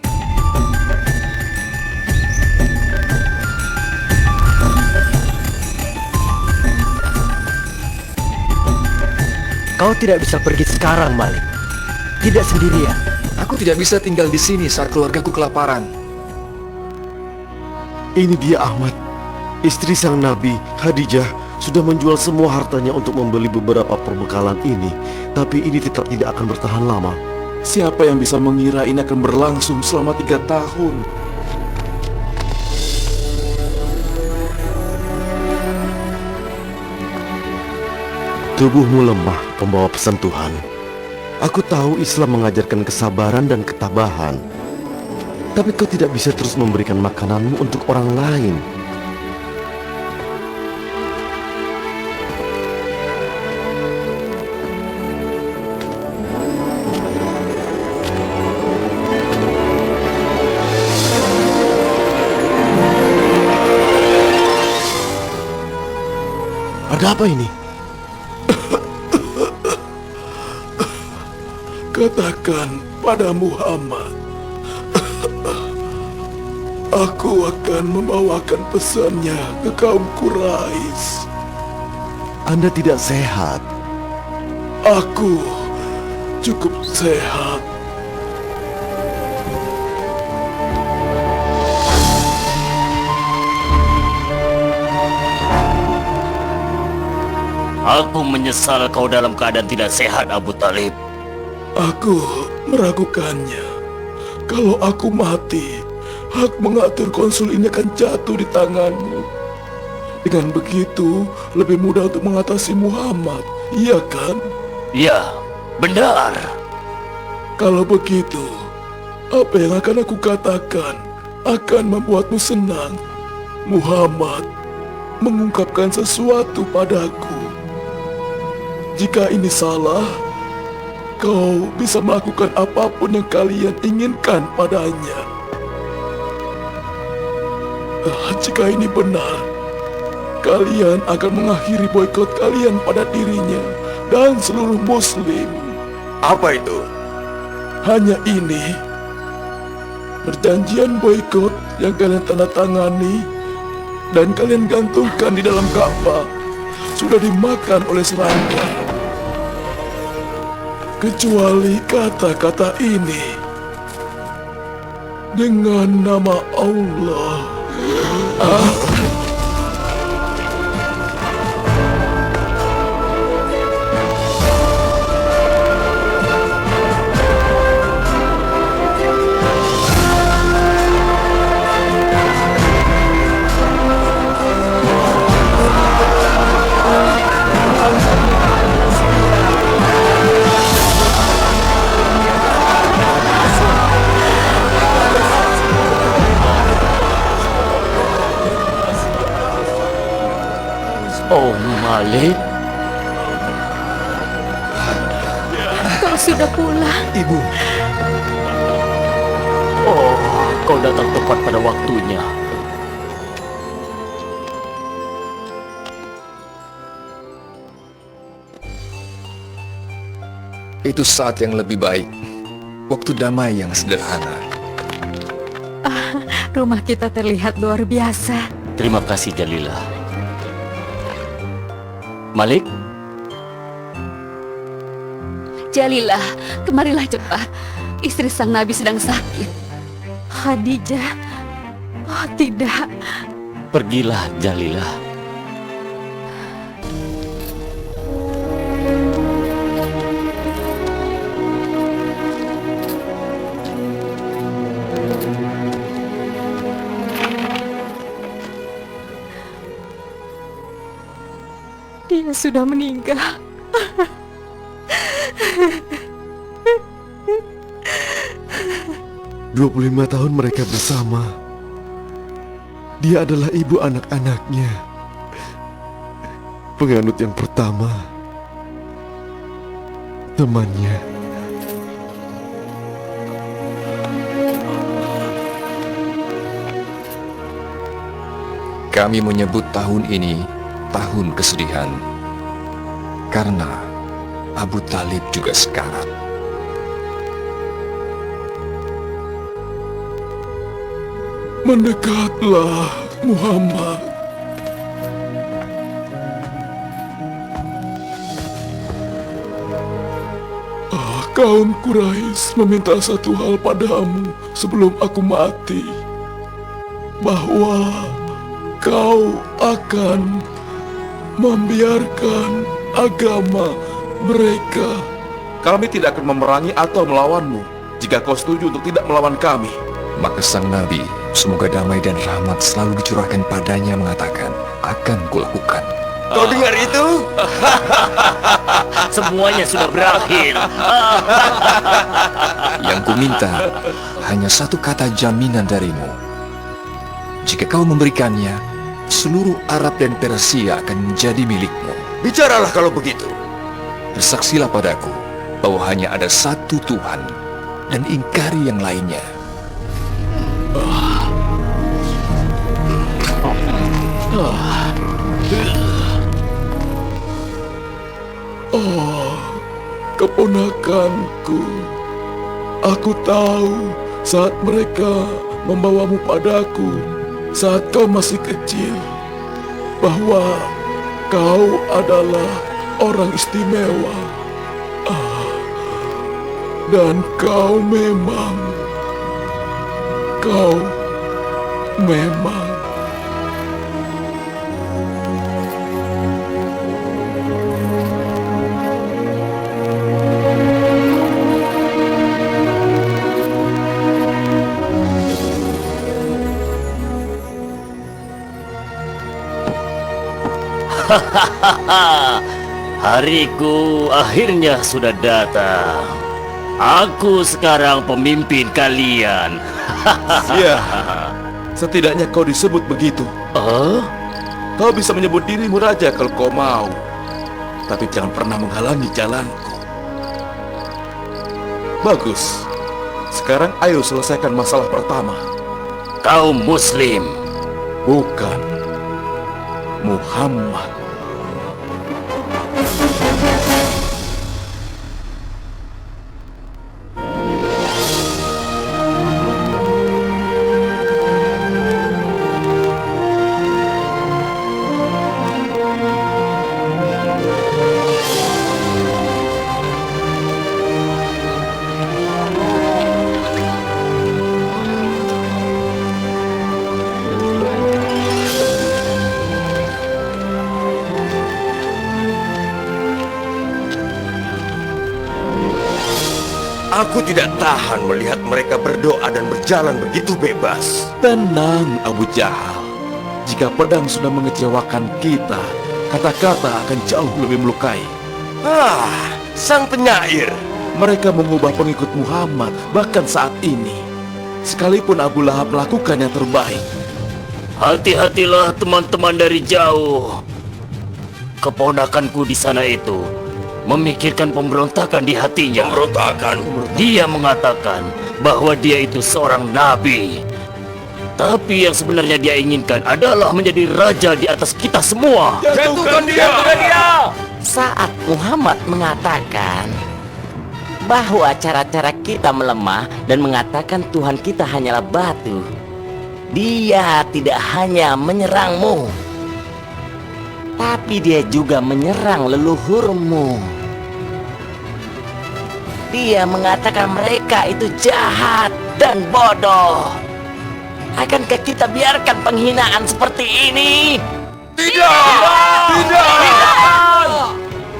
Kau tidak bisa pergi sekarang, Malik. Tidak sendirian. Aku tidak bisa tinggal di sini saat keluargaku kelaparan. Ini dia Ahmad, istri sang Nabi, Khadijah, sudah menjual semua hartanya untuk membeli beberapa perbekalan ini. Tapi ini tetap tidak akan bertahan lama. Siapa yang bisa mengira ini akan berlangsung selama 3 tahun? Tubuhmu lemah, pembawa pesan Tuhan. Aku tahu Islam mengajarkan kesabaran dan ketabahan. Tapi kau tidak bisa terus memberikan makananmu untuk orang lain. Ada apa ini? Katakan, pada Muhammad. Aku akan membawakan pesannya ke kaum Quraisy. Anda tidak sehat. Aku cukup sehat. Aku menyesal kau dalam keadaan tidak sehat, Abu Talib. Aku meragukannya. Kalau aku mati, hak mengatur konsul ini akan jatuh di tanganmu. Dengan begitu, lebih mudah untuk mengatasi Muhammad, iya kan? Ya, benar. Kalau begitu, apa yang akan aku katakan akan membuatmu senang. Muhammad mengungkapkan sesuatu padaku. Jika ini salah, kau bisa melakukan apapun yang kalian inginkan padanya. Jika ini benar, kalian akan mengakhiri boikot kalian pada dirinya dan seluruh muslim. Apa itu? Hanya ini, perjanjian boikot yang kalian tanda tangani dan kalian gantungkan di dalam Ka'bah sudah dimakan oleh serangga. Kecuali kata-kata ini, dengan nama Allah. Oh, Malik. Kau sudah pulang. Ibu, Oh, kau datang tepat pada waktunya. Itu saat yang lebih baik. Waktu damai yang sederhana. Rumah kita terlihat luar biasa. Terima kasih, Jalilah. Malik, Jalilah, kemarilah cepat. Istri sang Nabi sedang sakit. Khadijah. Oh tidak. pergilah, Jalilah. Dia sudah meninggal. 25 tahun mereka bersama. Dia adalah ibu anak-anaknya. Penganut yang pertama. Temannya. Kami menyebut tahun ini tahun kesedihan. Karena Abu Talib juga sekarat. Mendekatlah, Muhammad. Kaum Quraisy meminta satu hal padamu sebelum aku mati. Bahwa kau akan membiarkan agama mereka. Kami tidak akan memerangi atau melawanmu jika kau setuju untuk tidak melawan kami. Maka sang Nabi, semoga damai dan rahmat selalu dicurahkan padanya, mengatakan, akan kulakukan. Kau dengar itu? Semuanya sudah berakhir. Yang kuminta hanya satu kata jaminan darimu. Jika kau memberikannya, seluruh Arab dan Persia akan menjadi milikmu. Bicaralah kalau begitu. Bersaksilah padaku bahwa hanya ada satu Tuhan dan ingkari yang lainnya. Oh, keponakanku. Aku tahu saat mereka membawamu padaku saat kau masih kecil, bahwa kau adalah orang istimewa. Dan kau memang Hariku akhirnya sudah datang. Aku sekarang pemimpin kalian. Ya, setidaknya kau disebut begitu. Kau bisa menyebut dirimu raja kalau kau mau. Tapi jangan pernah menghalangi jalanku. Bagus. Sekarang ayo selesaikan masalah pertama. Kau Muslim? Bukan. Muhammad. Aku tidak tahan melihat mereka berdoa dan berjalan begitu bebas. Tenang, Abu Jahal. Jika pedang sudah mengecewakan kita, kata-kata akan jauh lebih melukai. Sang penyair. Mereka mengubah pengikut Muhammad bahkan saat ini. Sekalipun Abu Lahab melakukan yang terbaik. Hati-hatilah teman-teman dari jauh. Keponakanku di sana itu memikirkan pemberontakan di hatinya. Pemberontakan? Dia mengatakan bahwa dia itu seorang nabi. Tapi yang sebenarnya dia inginkan adalah menjadi raja di atas kita semua. Jatuhkan dia! Saat Muhammad mengatakan bahwa cara-cara kita melemah dan mengatakan Tuhan kita hanyalah batu, dia tidak hanya menyerangmu, tapi dia juga menyerang leluhurmu. Dia mengatakan mereka itu jahat dan bodoh. Akankah kita biarkan penghinaan seperti ini? Tidak!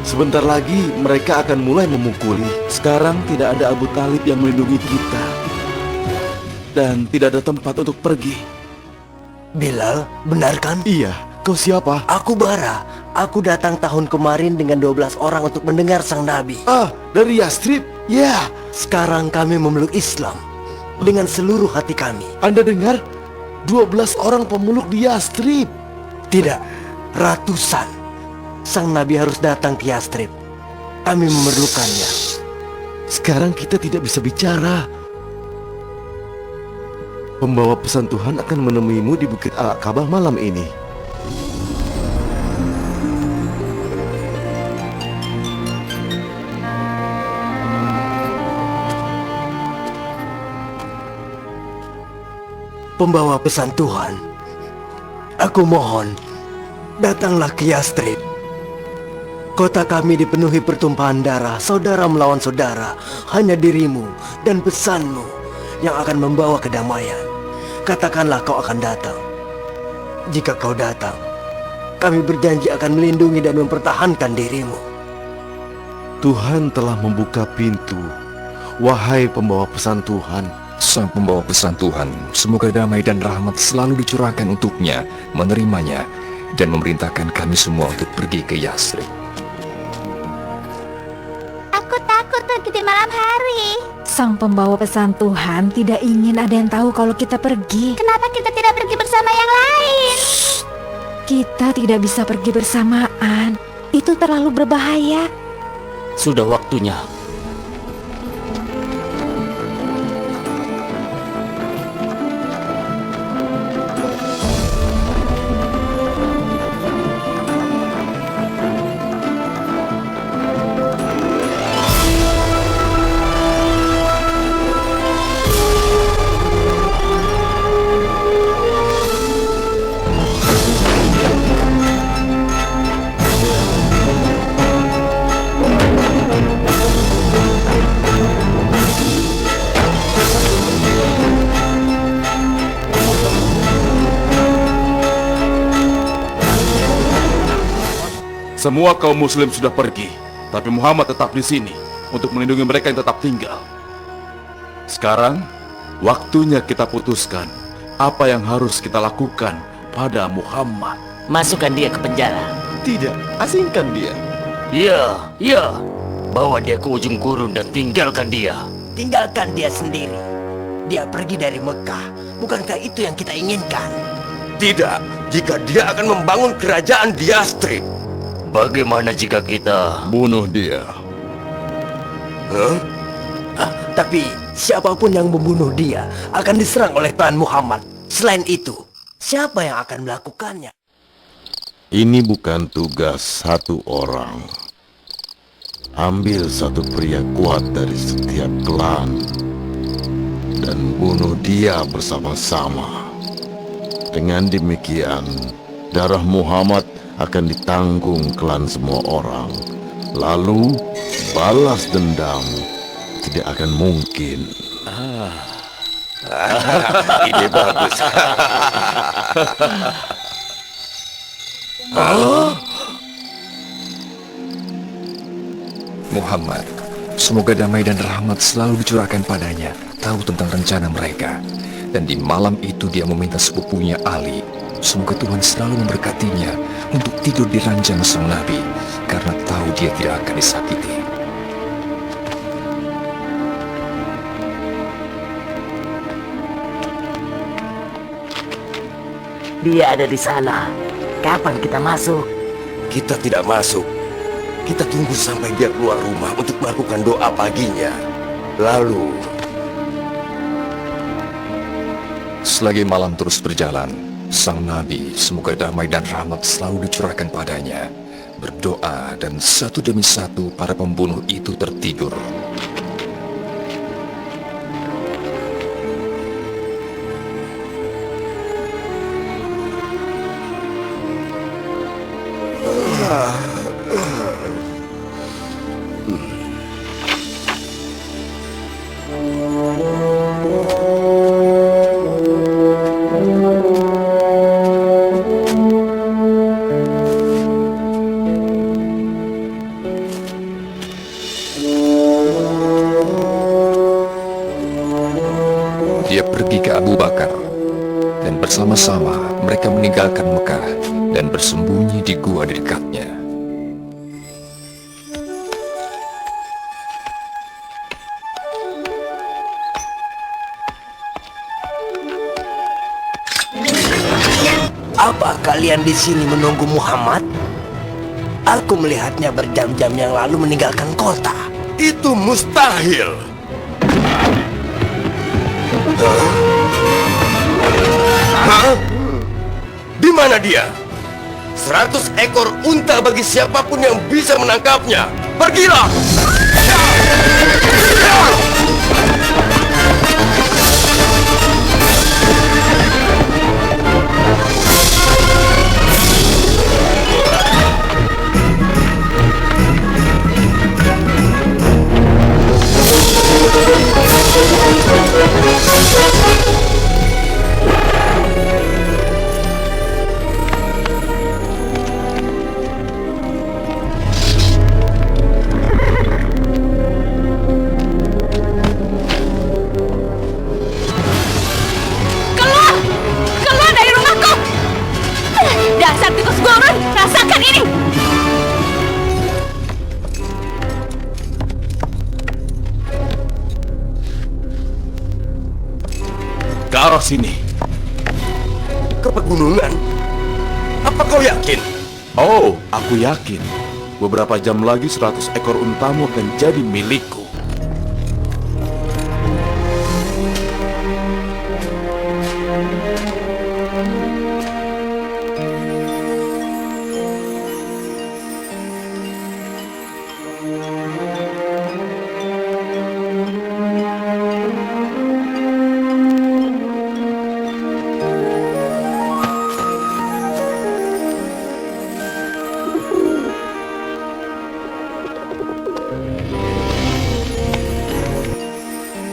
Sebentar lagi mereka akan mulai memukuli. Sekarang tidak ada Abu Talib yang melindungi kita. Dan tidak ada tempat untuk pergi. Bilal, benar kan? Iya, kau siapa? Aku Bara. Aku datang tahun kemarin dengan 12 orang untuk mendengar sang nabi. Dari Yastrib? Ya, sekarang kami memeluk Islam dengan seluruh hati kami. Anda dengar? 12 orang pemeluk di Yastrib. Tidak, ratusan. Sang nabi harus datang ke Yastrib. Kami memerlukannya. Sekarang kita tidak bisa bicara. Pembawa pesan Tuhan akan menemuimu di Bukit Al-Aqabah malam ini. Pembawa pesan Tuhan, aku mohon, datanglah ke Yastrib. Kota kami dipenuhi pertumpahan darah, saudara melawan saudara. Hanya dirimu dan pesanmu yang akan membawa kedamaian. Katakanlah kau akan datang. Jika kau datang, kami berjanji akan melindungi dan mempertahankan dirimu. Tuhan telah membuka pintu. Wahai pembawa pesan Tuhan, Sang pembawa pesan Tuhan, semoga damai dan rahmat selalu dicurahkan untuknya, menerimanya, dan memerintahkan kami semua untuk pergi ke Yastrib. Aku takut pergi di malam hari. Sang pembawa pesan Tuhan tidak ingin ada yang tahu kalau kita pergi. Kenapa kita tidak pergi bersama yang lain? Kita tidak bisa pergi bersamaan. Itu terlalu berbahaya. Sudah waktunya. Semua kaum muslim sudah pergi, tapi Muhammad tetap di sini untuk melindungi mereka yang tetap tinggal. Sekarang, waktunya kita putuskan apa yang harus kita lakukan pada Muhammad. Masukkan dia ke penjara. Tidak, asingkan dia. Ya. Bawa dia ke ujung gurun dan tinggalkan dia. Tinggalkan dia sendiri. Dia pergi dari Mekah. Bukankah itu yang kita inginkan? Tidak, jika dia akan membangun kerajaan di Yastrib. Bagaimana jika kita Bunuh dia. Tapi siapapun yang membunuh dia akan diserang oleh Tuhan Muhammad. Selain itu, siapa yang akan melakukannya? Ini bukan tugas satu orang. Ambil satu pria kuat dari setiap klan dan bunuh dia bersama-sama. Dengan demikian, darah Muhammad akan ditanggung klan semua orang. Lalu, balas dendam tidak akan mungkin. Ide bagus. Muhammad, semoga damai dan rahmat selalu dicurahkan padanya, tahu tentang rencana mereka. Dan di malam itu dia meminta sepupunya Ali, semoga Tuhan selalu memberkatinya untuk tidur di ranjang sang Nabi, karena tahu dia tidak akan disakiti. Dia ada di sana. Kapan kita masuk? Kita tidak masuk. Kita tunggu sampai dia keluar rumah untuk melakukan doa paginya. Lalu, Selagi malam terus berjalan, sang Nabi, semoga damai dan rahmat selalu dicurahkan padanya, berdoa dan satu demi satu para pembunuh itu tertidur. Dia pergi ke Abu Bakar, dan bersama-sama mereka meninggalkan Mekah dan bersembunyi di gua di dekatnya. Apa kalian di sini menunggu Muhammad? Aku melihatnya berjam-jam yang lalu meninggalkan kota. itu mustahil. Hah? Di mana dia? 100 ekor unta bagi siapapun yang bisa menangkapnya. Pergilah! Keluar dari rumahku! Dasar tikus gurun, rasakan ini! Ke arah sini. Ke pegunungan? Apa kau yakin? Oh, aku yakin. Beberapa jam lagi 100 ekor untamu akan jadi milikku.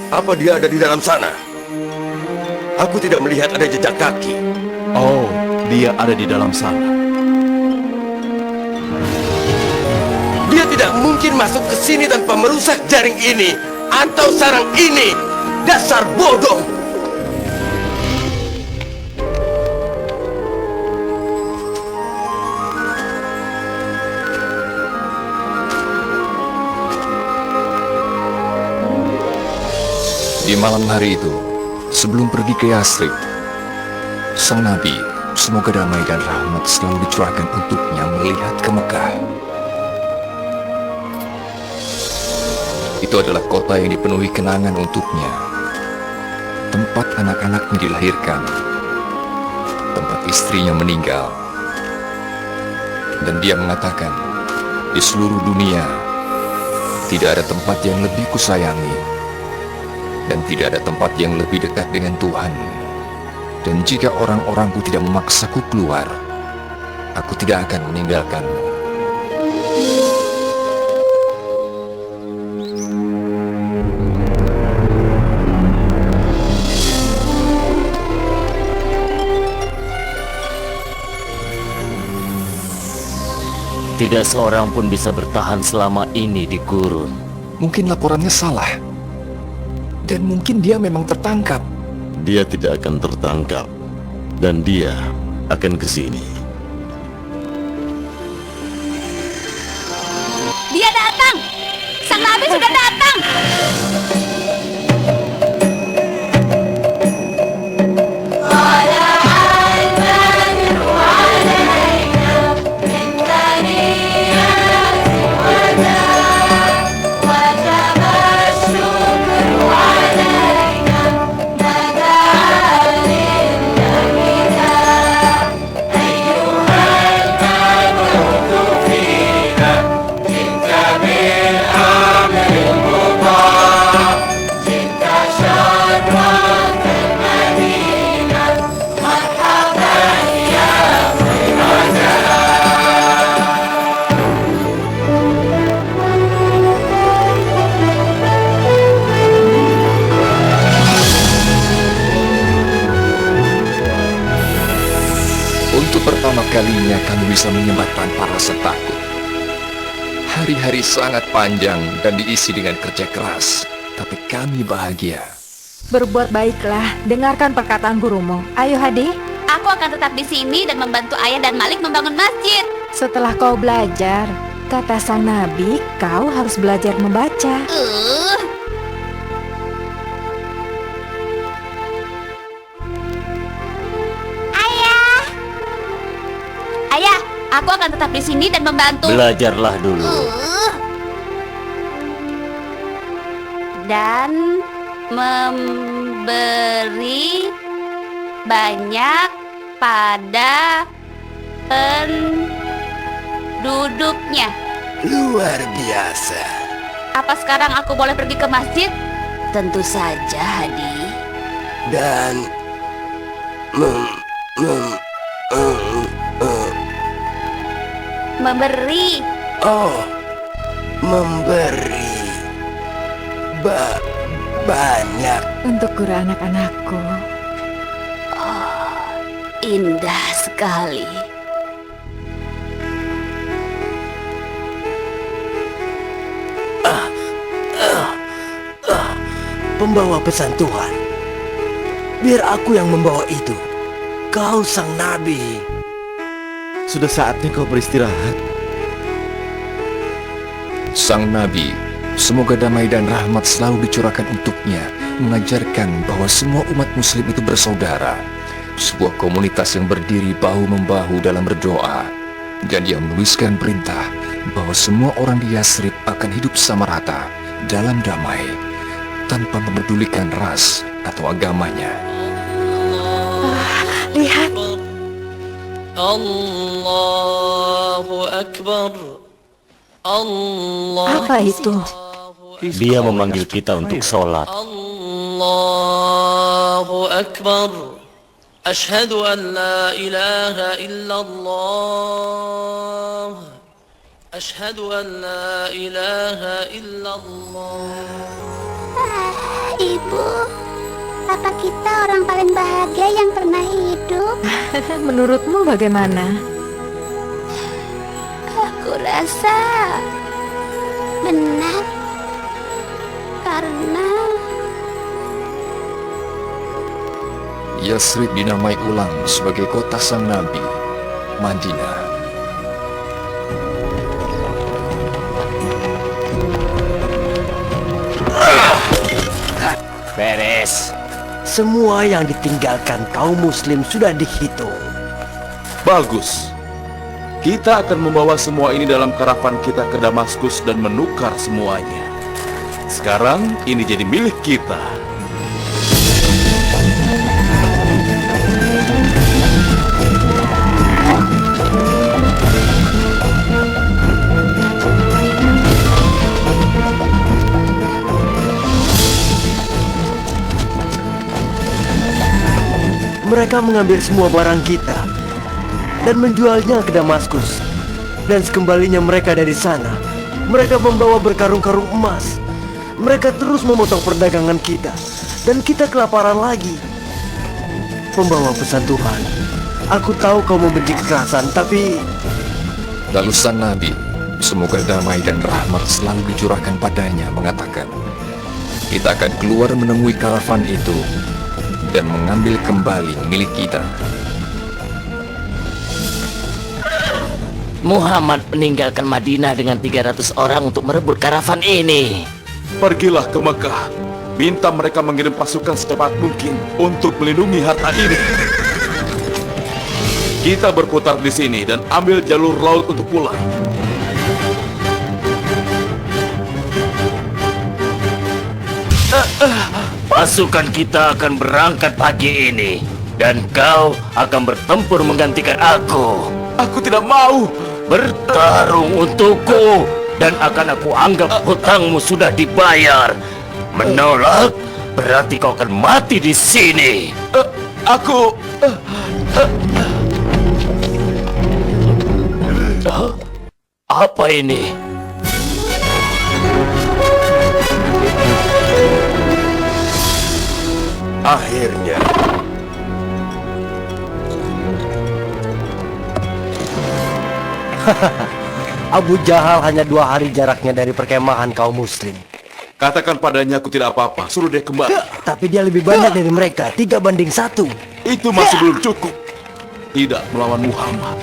Apa dia ada di dalam sana? Aku tidak melihat ada jejak kaki. Oh, dia ada di dalam sana. tidak mungkin masuk ke sini tanpa merusak jaring ini atau sarang ini. Dasar bodoh! Di malam hari itu, sebelum pergi ke Yasrib, sang Nabi, semoga damai dan rahmat selalu dicurahkan untuknya, melihat ke Mekah. Itu adalah kota yang dipenuhi kenangan untuknya, tempat anak-anaknya dilahirkan, tempat istrinya meninggal. Dan dia mengatakan, di seluruh dunia, tidak ada tempat yang lebih kusayangi, dan tidak ada tempat yang lebih dekat dengan Tuhan. Dan jika orang-orangku tidak memaksaku keluar, aku tidak akan meninggalkanmu. Tidak seorang pun bisa bertahan selama ini di gurun. Mungkin laporannya salah. Dan mungkin dia memang tertangkap. Dia tidak akan tertangkap. Dan dia akan ke sini. Dia datang! Sang Nabi sudah datang! Untuk pertama kalinya kami bisa menyembah tanpa rasa takut. Hari-hari sangat panjang dan diisi dengan kerja keras, tapi kami bahagia. Berbuat baiklah, dengarkan perkataan gurumu. Ayo Hadi. Aku akan tetap di sini dan membantu ayah dan Malik membangun masjid. Setelah kau belajar, kata sang Nabi, kau harus belajar membaca. Ayah, aku akan tetap di sini dan membantu. Belajarlah dulu. Dan memberi banyak pada penduduknya. Luar biasa. Apa sekarang aku boleh pergi ke masjid? Tentu saja, Hadi. Dan memberi. Oh, memberi banyak untuk guru anak-anakku. Oh, indah sekali. Pembawa pesan Tuhan, biar aku yang membawa itu. Kau sang Nabi. Sudah saatnya kau beristirahat. Sang Nabi, semoga damai dan rahmat selalu dicurahkan untuknya, mengajarkan bahwa semua umat muslim itu bersaudara, sebuah komunitas yang berdiri bahu-membahu dalam berdoa. Dan dia menuliskan perintah bahwa semua orang di Yasrib akan hidup sama rata dalam damai, tanpa mempedulikan ras atau agamanya. Lihat. Allahu Akbar. Apa itu? Dia memanggil kita untuk sholat. Allahu Akbar. Ashhadu an la ilaha illallah. Ashhadu an la ilaha illallah. Ibu, apa kita orang paling bahagia yang pernah hidup? Menurutmu bagaimana? Aku rasa Benar. Karena Yasrib dinamai ulang sebagai kota sang nabi, Madinah. Beres. Semua yang ditinggalkan kaum muslim sudah dihitung. Bagus. Kita akan membawa semua ini dalam karavan kita ke Damaskus dan menukar semuanya. Sekarang ini jadi milik kita. Mereka mengambil semua barang kita dan menjualnya ke Damaskus. Dan sekembalinya mereka dari sana, mereka membawa berkarung-karung emas. Mereka terus memotong perdagangan kita, dan kita kelaparan lagi. Pembawa pesan Tuhan, aku tahu kau membenci kekerasan, tapi... Lalu sang nabi, semoga damai dan rahmat selalu dicurahkan padanya, mengatakan, kita akan keluar menemui karavan itu dan mengambil kembali milik kita. Muhammad meninggalkan Madinah dengan 300 orang untuk merebut karavan ini. Pergilah ke Mekah. Minta mereka mengirim pasukan secepat mungkin untuk melindungi harta ini. Kita berputar di sini dan ambil jalur laut untuk pulang. Pasukan kita akan berangkat pagi ini, dan kau akan bertempur menggantikan aku. Aku tidak mau bertarung untukku, dan akan aku anggap hutangmu sudah dibayar. Menolak berarti kau akan mati di sini. Apa ini? Akhirnya Abu Jahal hanya 2 hari jaraknya dari perkemahan kaum muslim. Katakan padanya aku tidak apa-apa, suruh dia kembali. Tapi dia lebih banyak dari mereka, 3-1. Itu masih belum cukup. Tidak melawan Muhammad.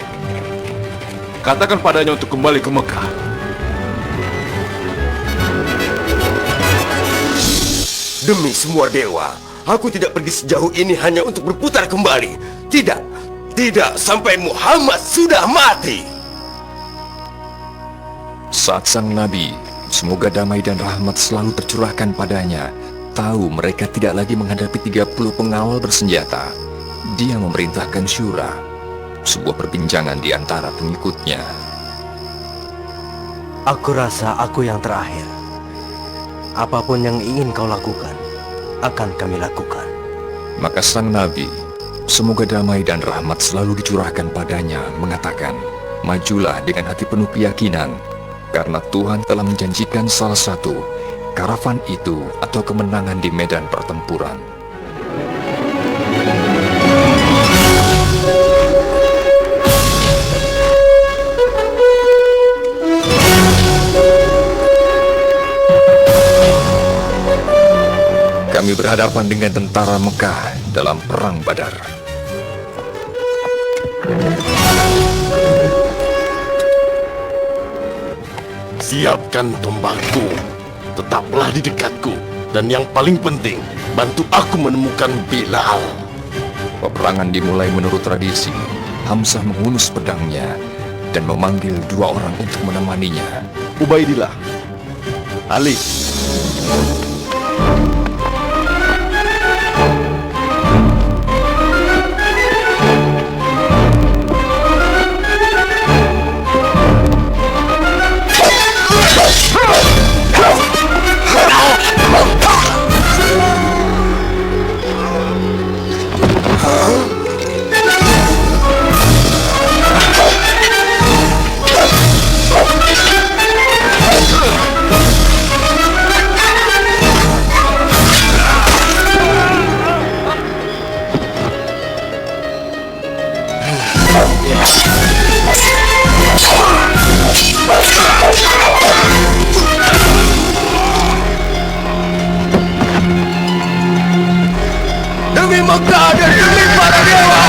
Katakan padanya untuk kembali ke Mekah. demi semua dewa, aku tidak pergi sejauh ini hanya untuk berputar kembali. Tidak, tidak sampai Muhammad sudah mati. Saat sang nabi, semoga damai dan rahmat selalu tercurahkan padanya, tahu mereka tidak lagi menghadapi 30 pengawal bersenjata, dia memerintahkan syura, sebuah perbincangan di antara pengikutnya. Aku rasa aku yang terakhir. Apapun yang ingin kau lakukan, akan kami lakukan. Maka sang nabi, semoga damai dan rahmat selalu dicurahkan padanya, mengatakan, majulah dengan hati penuh keyakinan, karena Tuhan telah menjanjikan salah satu karavan itu atau kemenangan di medan pertempuran. Kami berhadapan dengan tentara Mekah dalam perang Badar. Siapkan tombakku, tetaplah di dekatku, dan yang paling penting, bantu aku menemukan Bilal. Peperangan dimulai menurut tradisi. Hamzah mengunus pedangnya dan memanggil 2 orang untuk menemaninya. Ubaidillah, Ali. murka dan demi para dewa.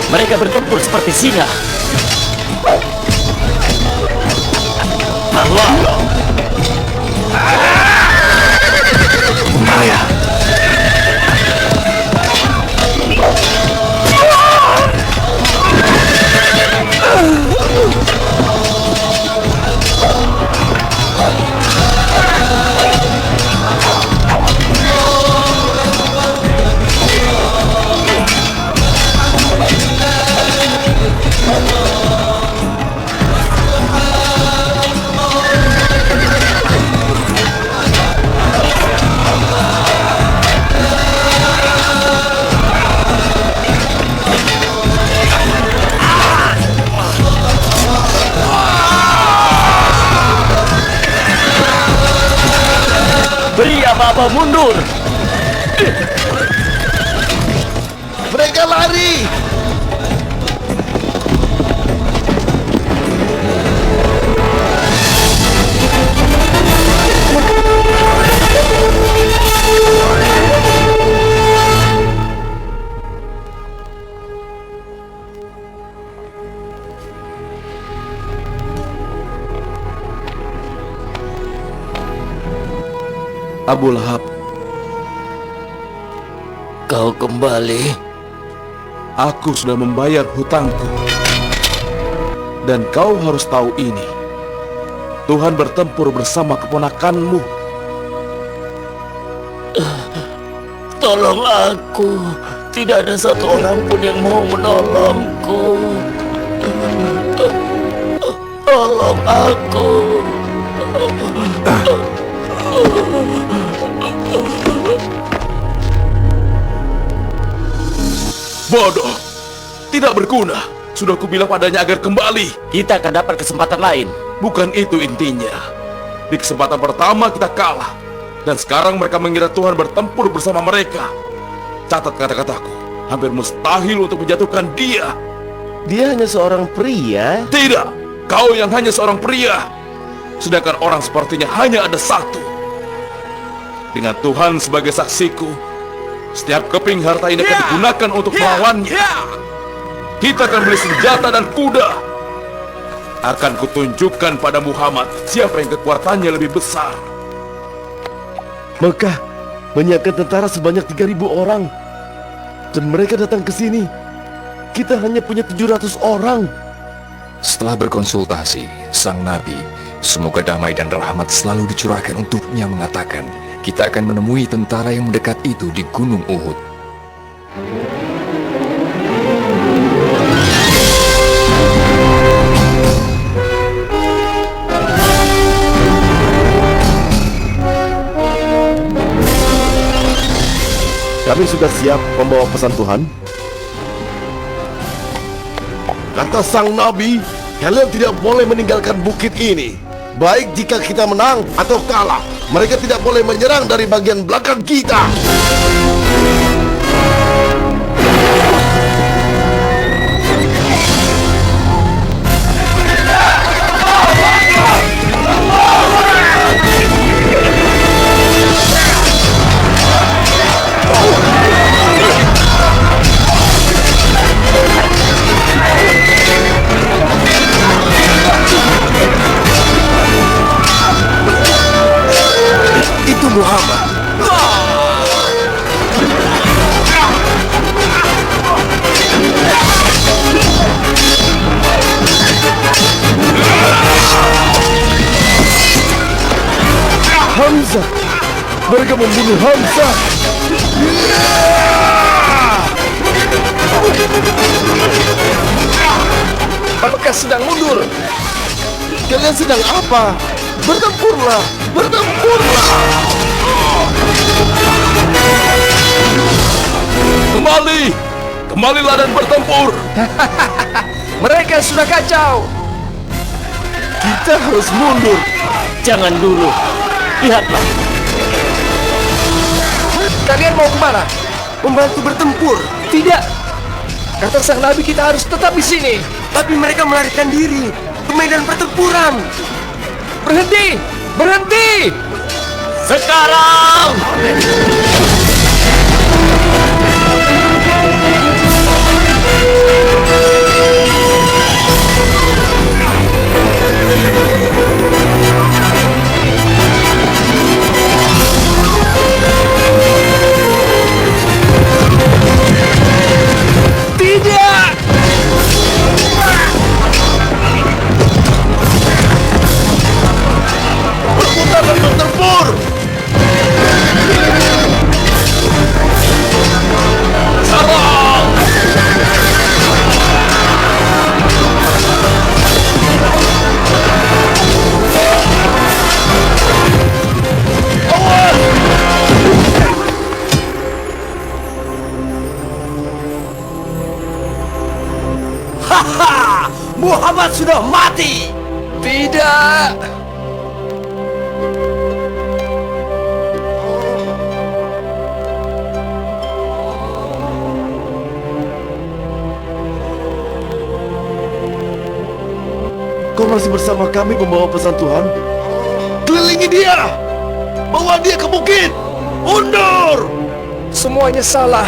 Mereka bertempur seperti singa. Allah. Bahaya. Pria Baba mundur. Mereka lari. Abu Lahab, Kau kembali. aku sudah membayar hutangku. Dan kau harus tahu ini. Tuhan bertempur bersama keponakanmu. Tolong aku. Tidak ada satu orang pun yang mau menolongku. Tolong aku. Bodoh, tidak berguna. Sudah kubilang padanya agar kembali. Kita akan dapat kesempatan lain. Bukan itu intinya. Di kesempatan pertama kita kalah. Dan sekarang mereka mengira Tuhan bertempur bersama mereka. Catat kata-kataku. Hampir mustahil untuk menjatuhkan dia. Dia hanya seorang pria. Tidak, kau yang hanya seorang pria. Sedangkan orang sepertinya hanya ada satu. Dengan Tuhan sebagai saksiku, setiap keping harta ini akan digunakan untuk melawannya. Kita akan beli senjata dan kuda. Akan kutunjukkan pada Muhammad siapa yang kekuatannya lebih besar. Mekah menyiapkan tentara sebanyak 3.000 orang. Dan mereka datang ke sini. Kita hanya punya 700 orang. Setelah berkonsultasi, sang Nabi, semoga damai dan rahmat selalu dicurahkan untuknya, mengatakan, kita akan menemui tentara yang mendekat itu di Gunung Uhud. Kami sudah siap membawa pesan Tuhan. Kata sang Nabi, kalian tidak boleh meninggalkan bukit ini. Baik jika kita menang atau kalah, mereka tidak boleh menyerang dari bagian belakang kita. Muhammad. Hamzah! Mereka membunuh Hamzah! Apakah sedang mundur? Kalian sedang apa? Bertempurlah! Bertempurlah! Kembali! Kembalilah dan bertempur! Mereka sudah kacau. Kita harus mundur! Jangan dulu. Lihatlah. Kalian mau kemana? Membantu bertempur. Tidak. Kata sang Nabi kita harus tetap di sini. Tapi mereka melarikan diri ke medan pertempuran. Berhenti! Berhenti! Sekarang! Tidak! Berputar dan bertempur! Serang! Muhammad sudah mati. Tidak! Kau masih bersama kami membawa pesan Tuhan? Kelilingi dia! Bawa dia ke bukit! Mundur! Semuanya salah.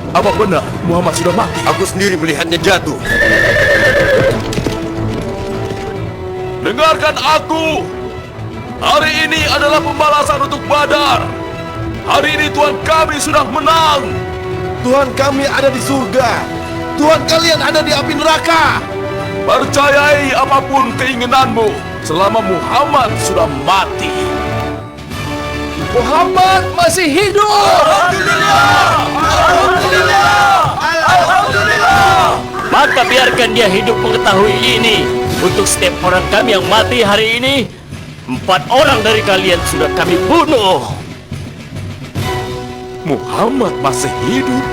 Apa benar Muhammad sudah mati? Aku sendiri melihatnya jatuh. Dengarkan aku. Hari ini adalah pembalasan untuk Badar. Hari ini Tuhan kami sudah menang. Tuhan kami ada di surga. Tuhan kalian ada di api neraka. Percayai apapun keinginanmu selama Muhammad sudah mati. Muhammad masih hidup! Maka biarkan dia hidup mengetahui ini. Untuk setiap orang kami yang mati hari ini, 4 orang dari kalian sudah kami bunuh. Muhammad masih hidup.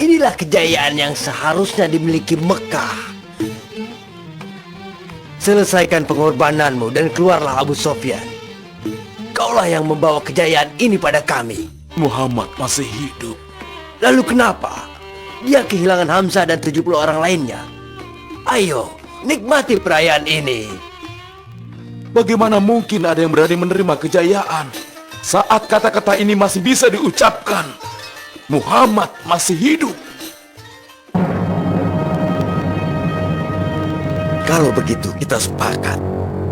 Inilah kejayaan yang seharusnya dimiliki Mekah. Selesaikan pengorbananmu dan keluarlah Abu Sofyan. Kaulah yang membawa kejayaan ini pada kami. Muhammad masih hidup. Lalu kenapa dia kehilangan Hamzah dan 70 orang lainnya? Ayo, nikmati perayaan ini. Bagaimana mungkin ada yang berani menerima kejayaan saat kata-kata ini masih bisa diucapkan? Muhammad masih hidup. Kalau begitu kita sepakat.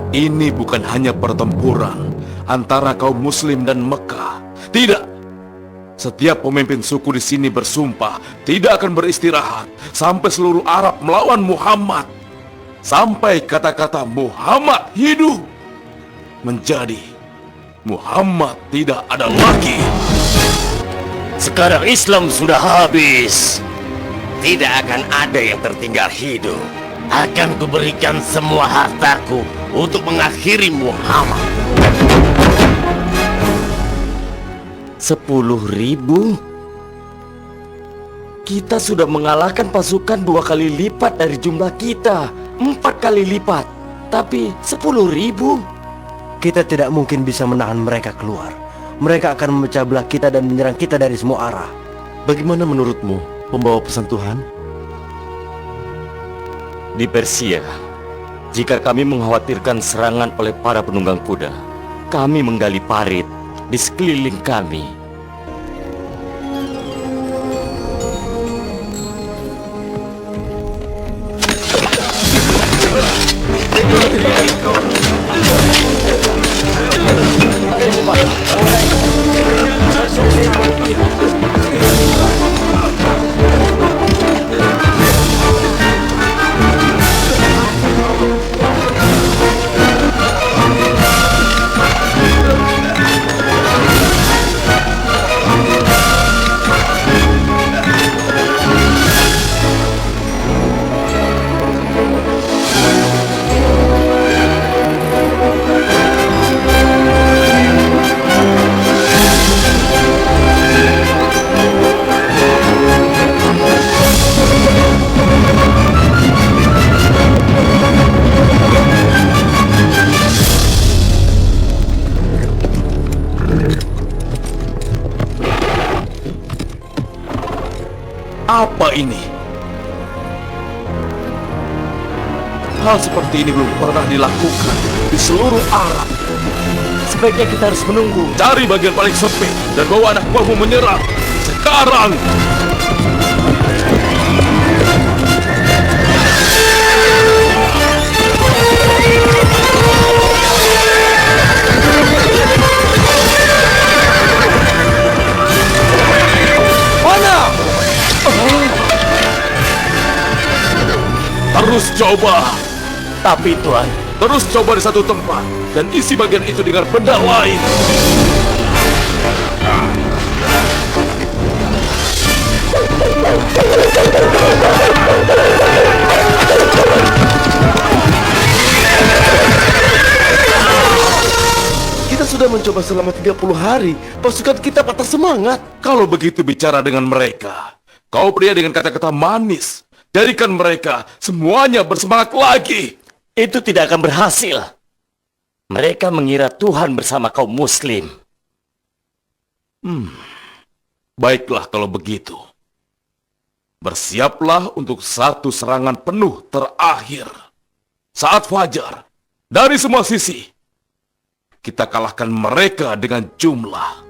Ini bukan hanya pertempuran antara kaum Muslim dan Mekah. Tidak. Setiap pemimpin suku di sini bersumpah tidak akan beristirahat sampai seluruh Arab melawan Muhammad. Sampai kata-kata Muhammad hidup menjadi Muhammad tidak ada lagi. Sekarang Islam sudah habis. Tidak akan ada yang tertinggal hidup. Akan kuberikan semua hartaku untuk mengakhiri Muhammad. 10.000? Kita sudah mengalahkan pasukan 2 kali lipat dari jumlah kita. 4 kali lipat. Tapi 10.000? Kita tidak mungkin bisa menahan mereka keluar. Mereka akan memecah belah kita dan menyerang kita dari semua arah. Bagaimana menurutmu, pembawa pesan Tuhan? Di Persia, jika kami mengkhawatirkan serangan oleh para penunggang kuda, kami menggali parit di sekeliling kami. Apa ini? Hal seperti ini belum pernah dilakukan di seluruh alam. Sebaiknya kita harus menunggu. Cari bagian paling sepi dan bawa anak buahmu menyerang. Sekarang! Terus coba. Tapi Tuan, Terus coba di satu tempat dan isi bagian itu dengan benda lain. Kita sudah mencoba selama 30 hari. Pasukan kita patah semangat. Kalau begitu bicara dengan mereka, kau pria dengan kata-kata manis. Jadikan mereka semuanya bersemangat lagi. itu tidak akan berhasil. Mereka mengira Tuhan bersama kaum muslim. Baiklah kalau begitu. Bersiaplah untuk satu serangan penuh terakhir. Saat fajar, dari semua sisi, kita kalahkan mereka dengan jumlah.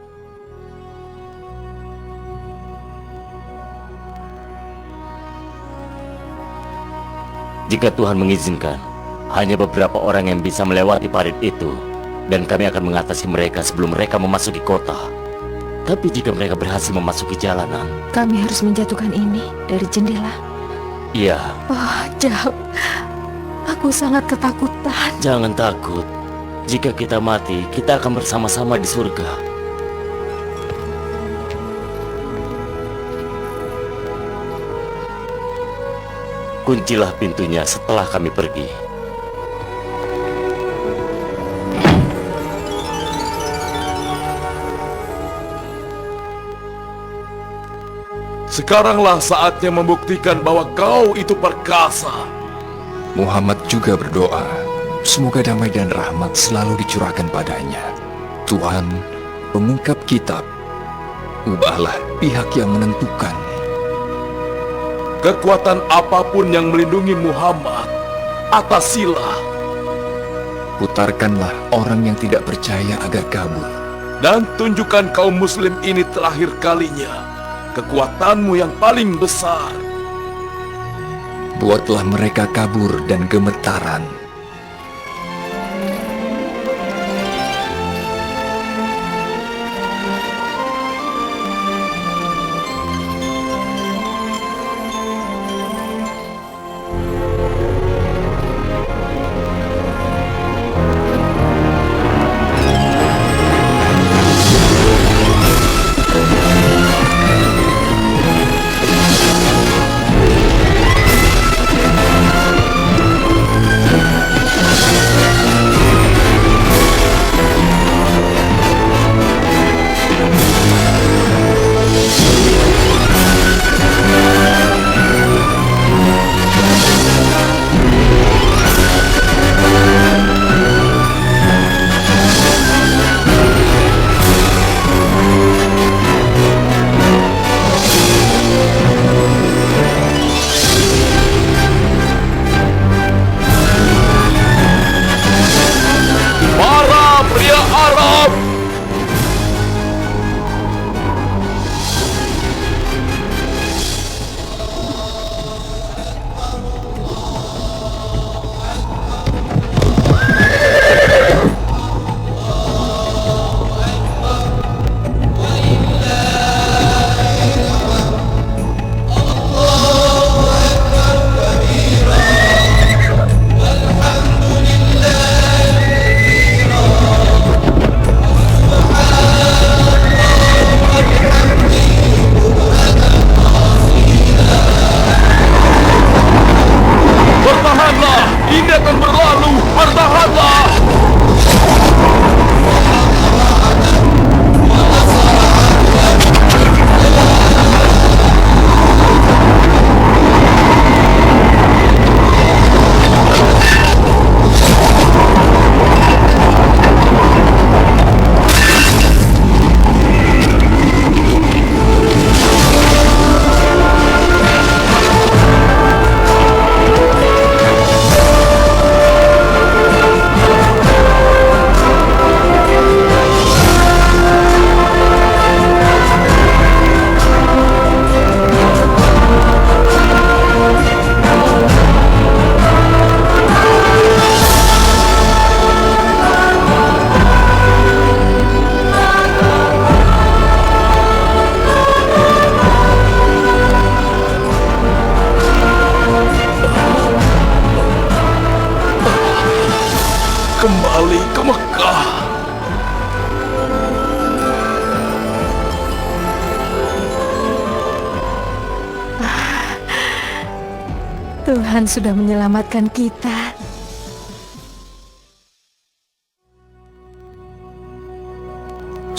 Jika Tuhan mengizinkan, hanya beberapa orang yang bisa melewati parit itu, dan kami akan mengatasi mereka sebelum mereka memasuki kota. Tapi jika mereka berhasil memasuki jalanan, Kami harus menjatuhkan ini dari jendela. iya, Oh, Jauh. Aku sangat ketakutan. jangan takut. Jika kita mati, kita akan bersama-sama di surga. Kuncilah pintunya setelah kami pergi. Sekaranglah saatnya membuktikan bahwa kau itu perkasa. Muhammad juga berdoa, semoga damai dan rahmat selalu dicurahkan padanya. Tuhan, pengungkap kitab, ubahlah pihak yang menentukan. Kekuatan apapun yang melindungi Muhammad, atasilah. Putarkanlah orang yang tidak percaya agar kabur. Dan tunjukkan kaum muslim ini terakhir kalinya kekuatanmu yang paling besar. Buatlah mereka kabur dan gemetaran. kembali ke Mekah. Tuhan sudah menyelamatkan kita.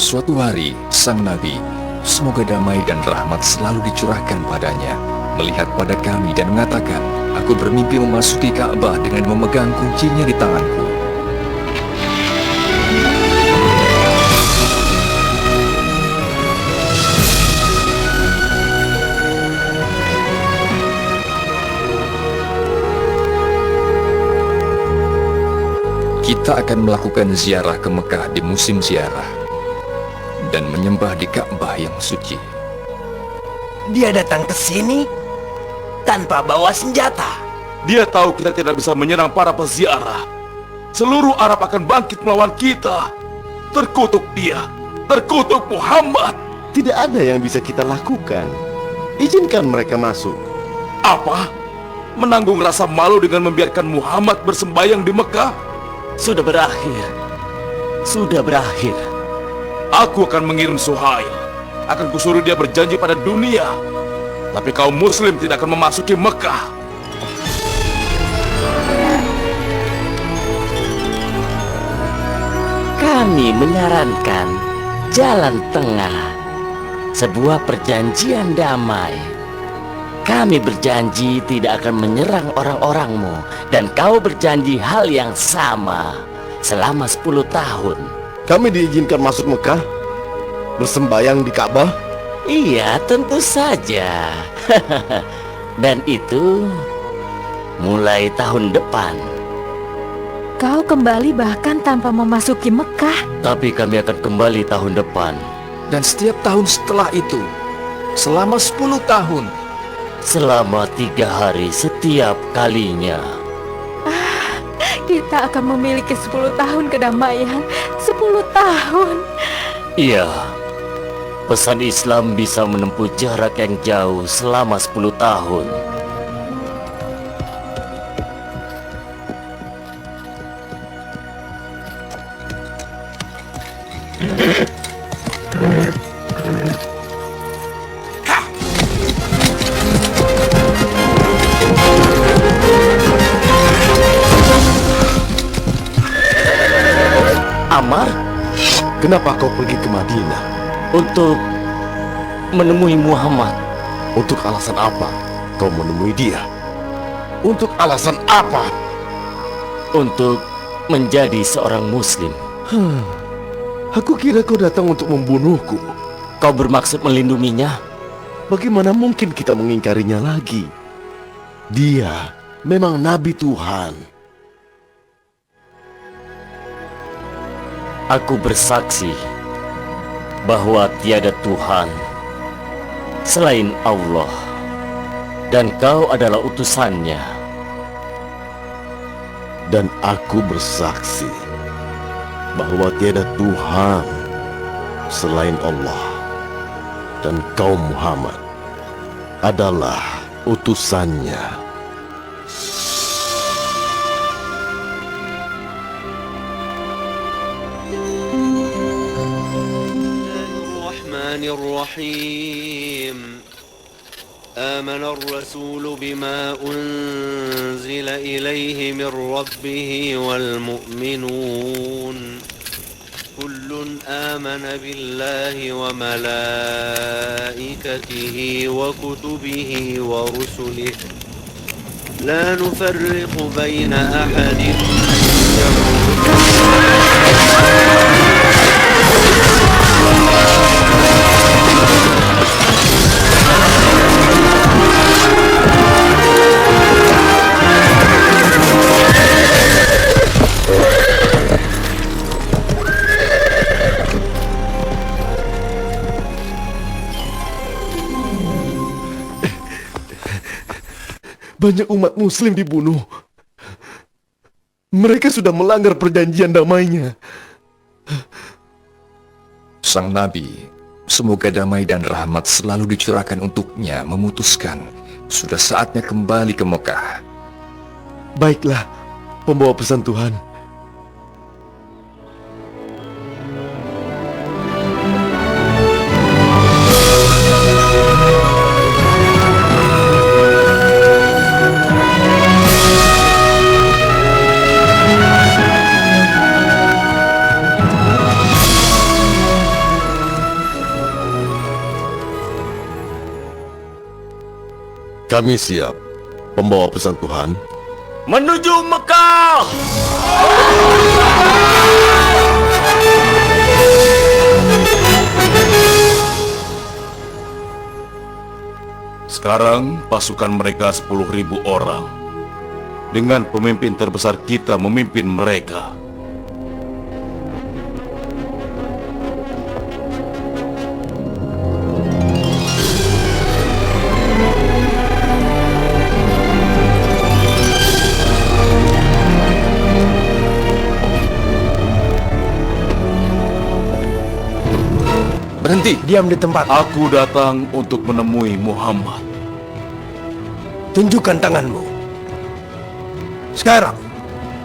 Suatu hari, sang Nabi, semoga damai dan rahmat selalu dicurahkan padanya, melihat pada kami dan mengatakan, aku bermimpi memasuki Ka'bah dengan memegang kuncinya di tanganku. Kita akan melakukan ziarah ke Mekah di musim ziarah dan menyembah di Ka'bah yang suci. Dia datang ke sini tanpa bawa senjata. Dia tahu kita tidak bisa menyerang para peziarah. Seluruh Arab akan bangkit melawan kita. Terkutuk dia, terkutuk Muhammad. Tidak ada yang bisa kita lakukan. Izinkan mereka masuk. Apa? Menanggung rasa malu dengan membiarkan Muhammad bersembayang di Mekah? Sudah berakhir. Sudah berakhir. Aku akan mengirim Suhail. Akan kusuruh dia berjanji pada dunia. Tapi kaum muslim tidak akan memasuki Mekah. Kami menyarankan jalan tengah, sebuah perjanjian damai. Kami berjanji tidak akan menyerang orang-orangmu, dan kau berjanji hal yang sama selama 10 tahun. Kami diizinkan masuk Mekah, bersembayang di Ka'bah. Iya, tentu saja. Dan itu mulai tahun depan. Kau kembali bahkan tanpa memasuki Mekah. Tapi kami akan kembali tahun depan. Dan setiap tahun setelah itu, selama 10 tahun. Selama 3 hari setiap kalinya. Kita akan memiliki 10 tahun kedamaian. 10 tahun. Iya. Pesan Islam bisa menempuh jarak yang jauh selama 10 tahun. Ammar, Kenapa kau pergi ke Madinah? Untuk menemui Muhammad. Untuk alasan apa kau menemui dia? Untuk alasan apa? Untuk menjadi seorang muslim. Aku kira kau datang untuk membunuhku. Kau bermaksud melindunginya? Bagaimana mungkin kita mengingkarinya lagi? Dia memang Nabi Tuhan. Aku bersaksi bahwa tiada Tuhan selain Allah, dan kau adalah utusannya. Dan aku bersaksi bahwa tiada Tuhan selain Allah, dan kau Muhammad adalah utusannya. الرحيم آمن الرسول بما أنزل إليه من ربه والمؤمنون كل آمن بالله وملائكته وكتبه ورسله لا نفرق بين أحد Banyak umat muslim dibunuh. Mereka sudah melanggar perjanjian damainya. Sang Nabi, semoga damai dan rahmat selalu dicurahkan untuknya, memutuskan sudah saatnya kembali ke Mekah. Baiklah, pembawa pesan Tuhan. Kami siap. Pembawa pesan Tuhan. Menuju Mekah! Sekarang pasukan mereka 10.000 orang. Dengan pemimpin terbesar kita memimpin mereka. Berhenti! Diam di tempat. Aku datang untuk menemui Muhammad. Tunjukkan tanganmu. Sekarang.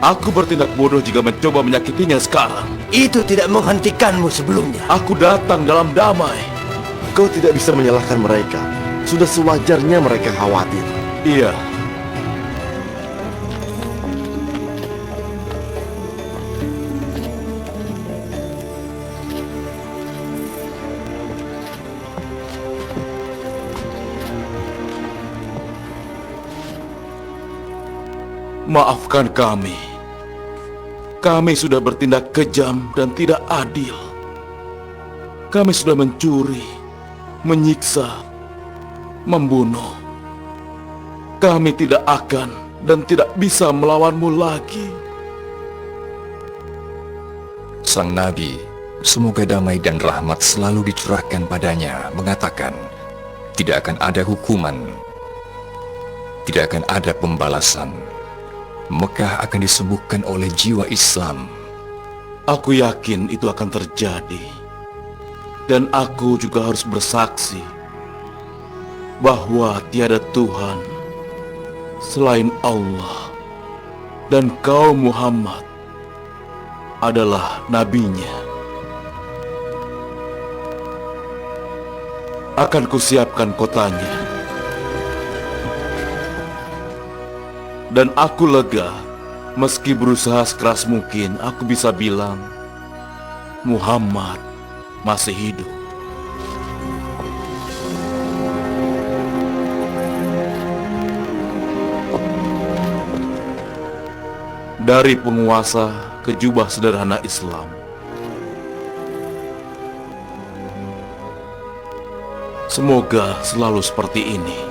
Aku bertindak bodoh jika mencoba menyakitinya sekarang. Itu tidak menghentikanmu sebelumnya. Aku datang dalam damai. Kau tidak bisa menyalahkan mereka. Sudah sewajarnya mereka khawatir. Iya. Maafkan kami. Kami sudah bertindak kejam dan tidak adil. Kami sudah mencuri, menyiksa, membunuh. Kami tidak akan dan tidak bisa melawanmu lagi. Sang Nabi, semoga damai dan rahmat selalu dicurahkan padanya, mengatakan, tidak akan ada hukuman, tidak akan ada pembalasan. Mekah akan disembuhkan oleh jiwa Islam. Aku yakin itu akan terjadi. Dan aku juga harus bersaksi bahwa tiada Tuhan selain Allah, dan kau Muhammad adalah nabinya. Akan kusiapkan kotanya. Dan aku lega, meski berusaha sekeras mungkin, aku bisa bilang, Muhammad masih hidup. Dari penguasa ke jubah sederhana Islam. Semoga selalu seperti ini.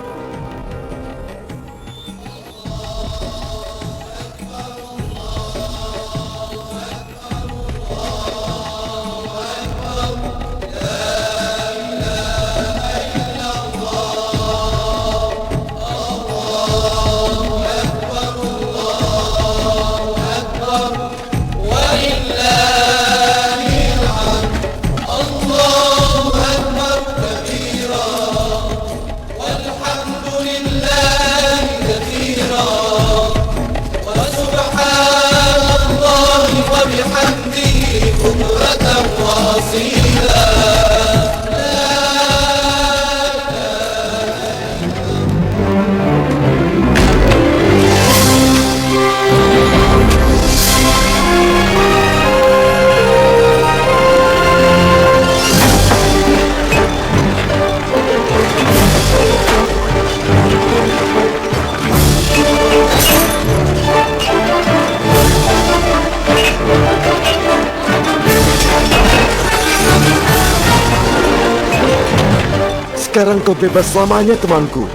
Sekarang kau bebas selamanya, temanku.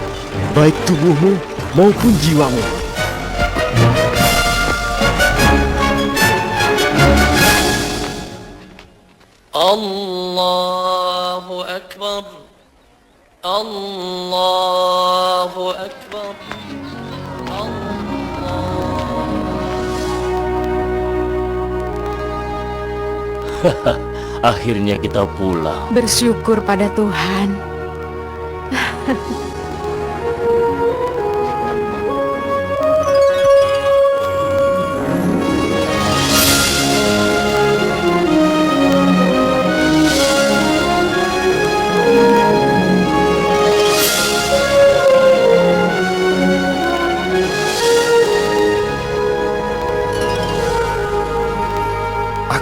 Baik tubuhmu maupun jiwamu. Allahu Akbar. Allahu Akbar. Akhirnya kita pulang. Bersyukur pada Tuhan.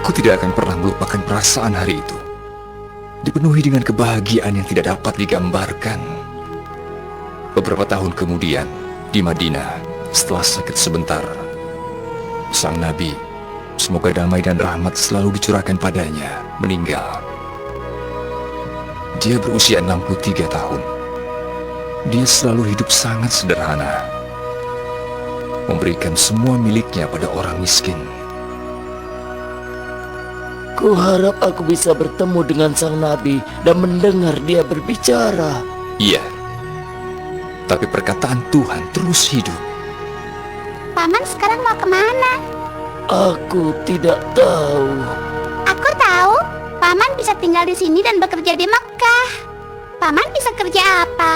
Aku tidak akan pernah melupakan perasaan hari itu. Dipenuhi dengan kebahagiaan yang tidak dapat digambarkan. Beberapa tahun kemudian, di Madinah, setelah sakit sebentar, sang Nabi, semoga damai dan rahmat selalu dicurahkan padanya, meninggal. Dia berusia 63 tahun. Dia selalu hidup sangat sederhana, memberikan semua miliknya pada orang miskin. Kuharap aku bisa bertemu dengan sang Nabi dan mendengar dia berbicara. Iya, tapi perkataan Tuhan terus hidup. Paman sekarang mau kemana? Aku tidak tahu. Aku tahu. Paman bisa tinggal di sini dan bekerja di Mekah. Paman bisa kerja apa?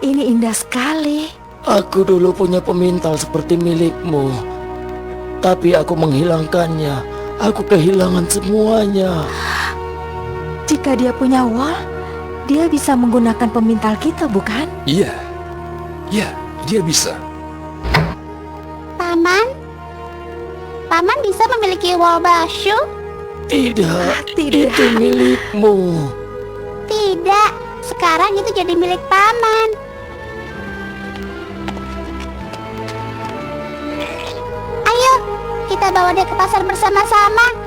Ini indah sekali. Aku dulu punya pemintal seperti milikmu, tapi aku menghilangkannya. Aku kehilangan semuanya. Jika dia punya wol, dia bisa menggunakan pemintal kita, bukan? Iya, dia bisa. Paman bisa memiliki wol Bashu? Tidak, itu milikmu. Tidak, sekarang itu jadi milik Paman. Ayo, kita bawa dia ke pasar bersama-sama.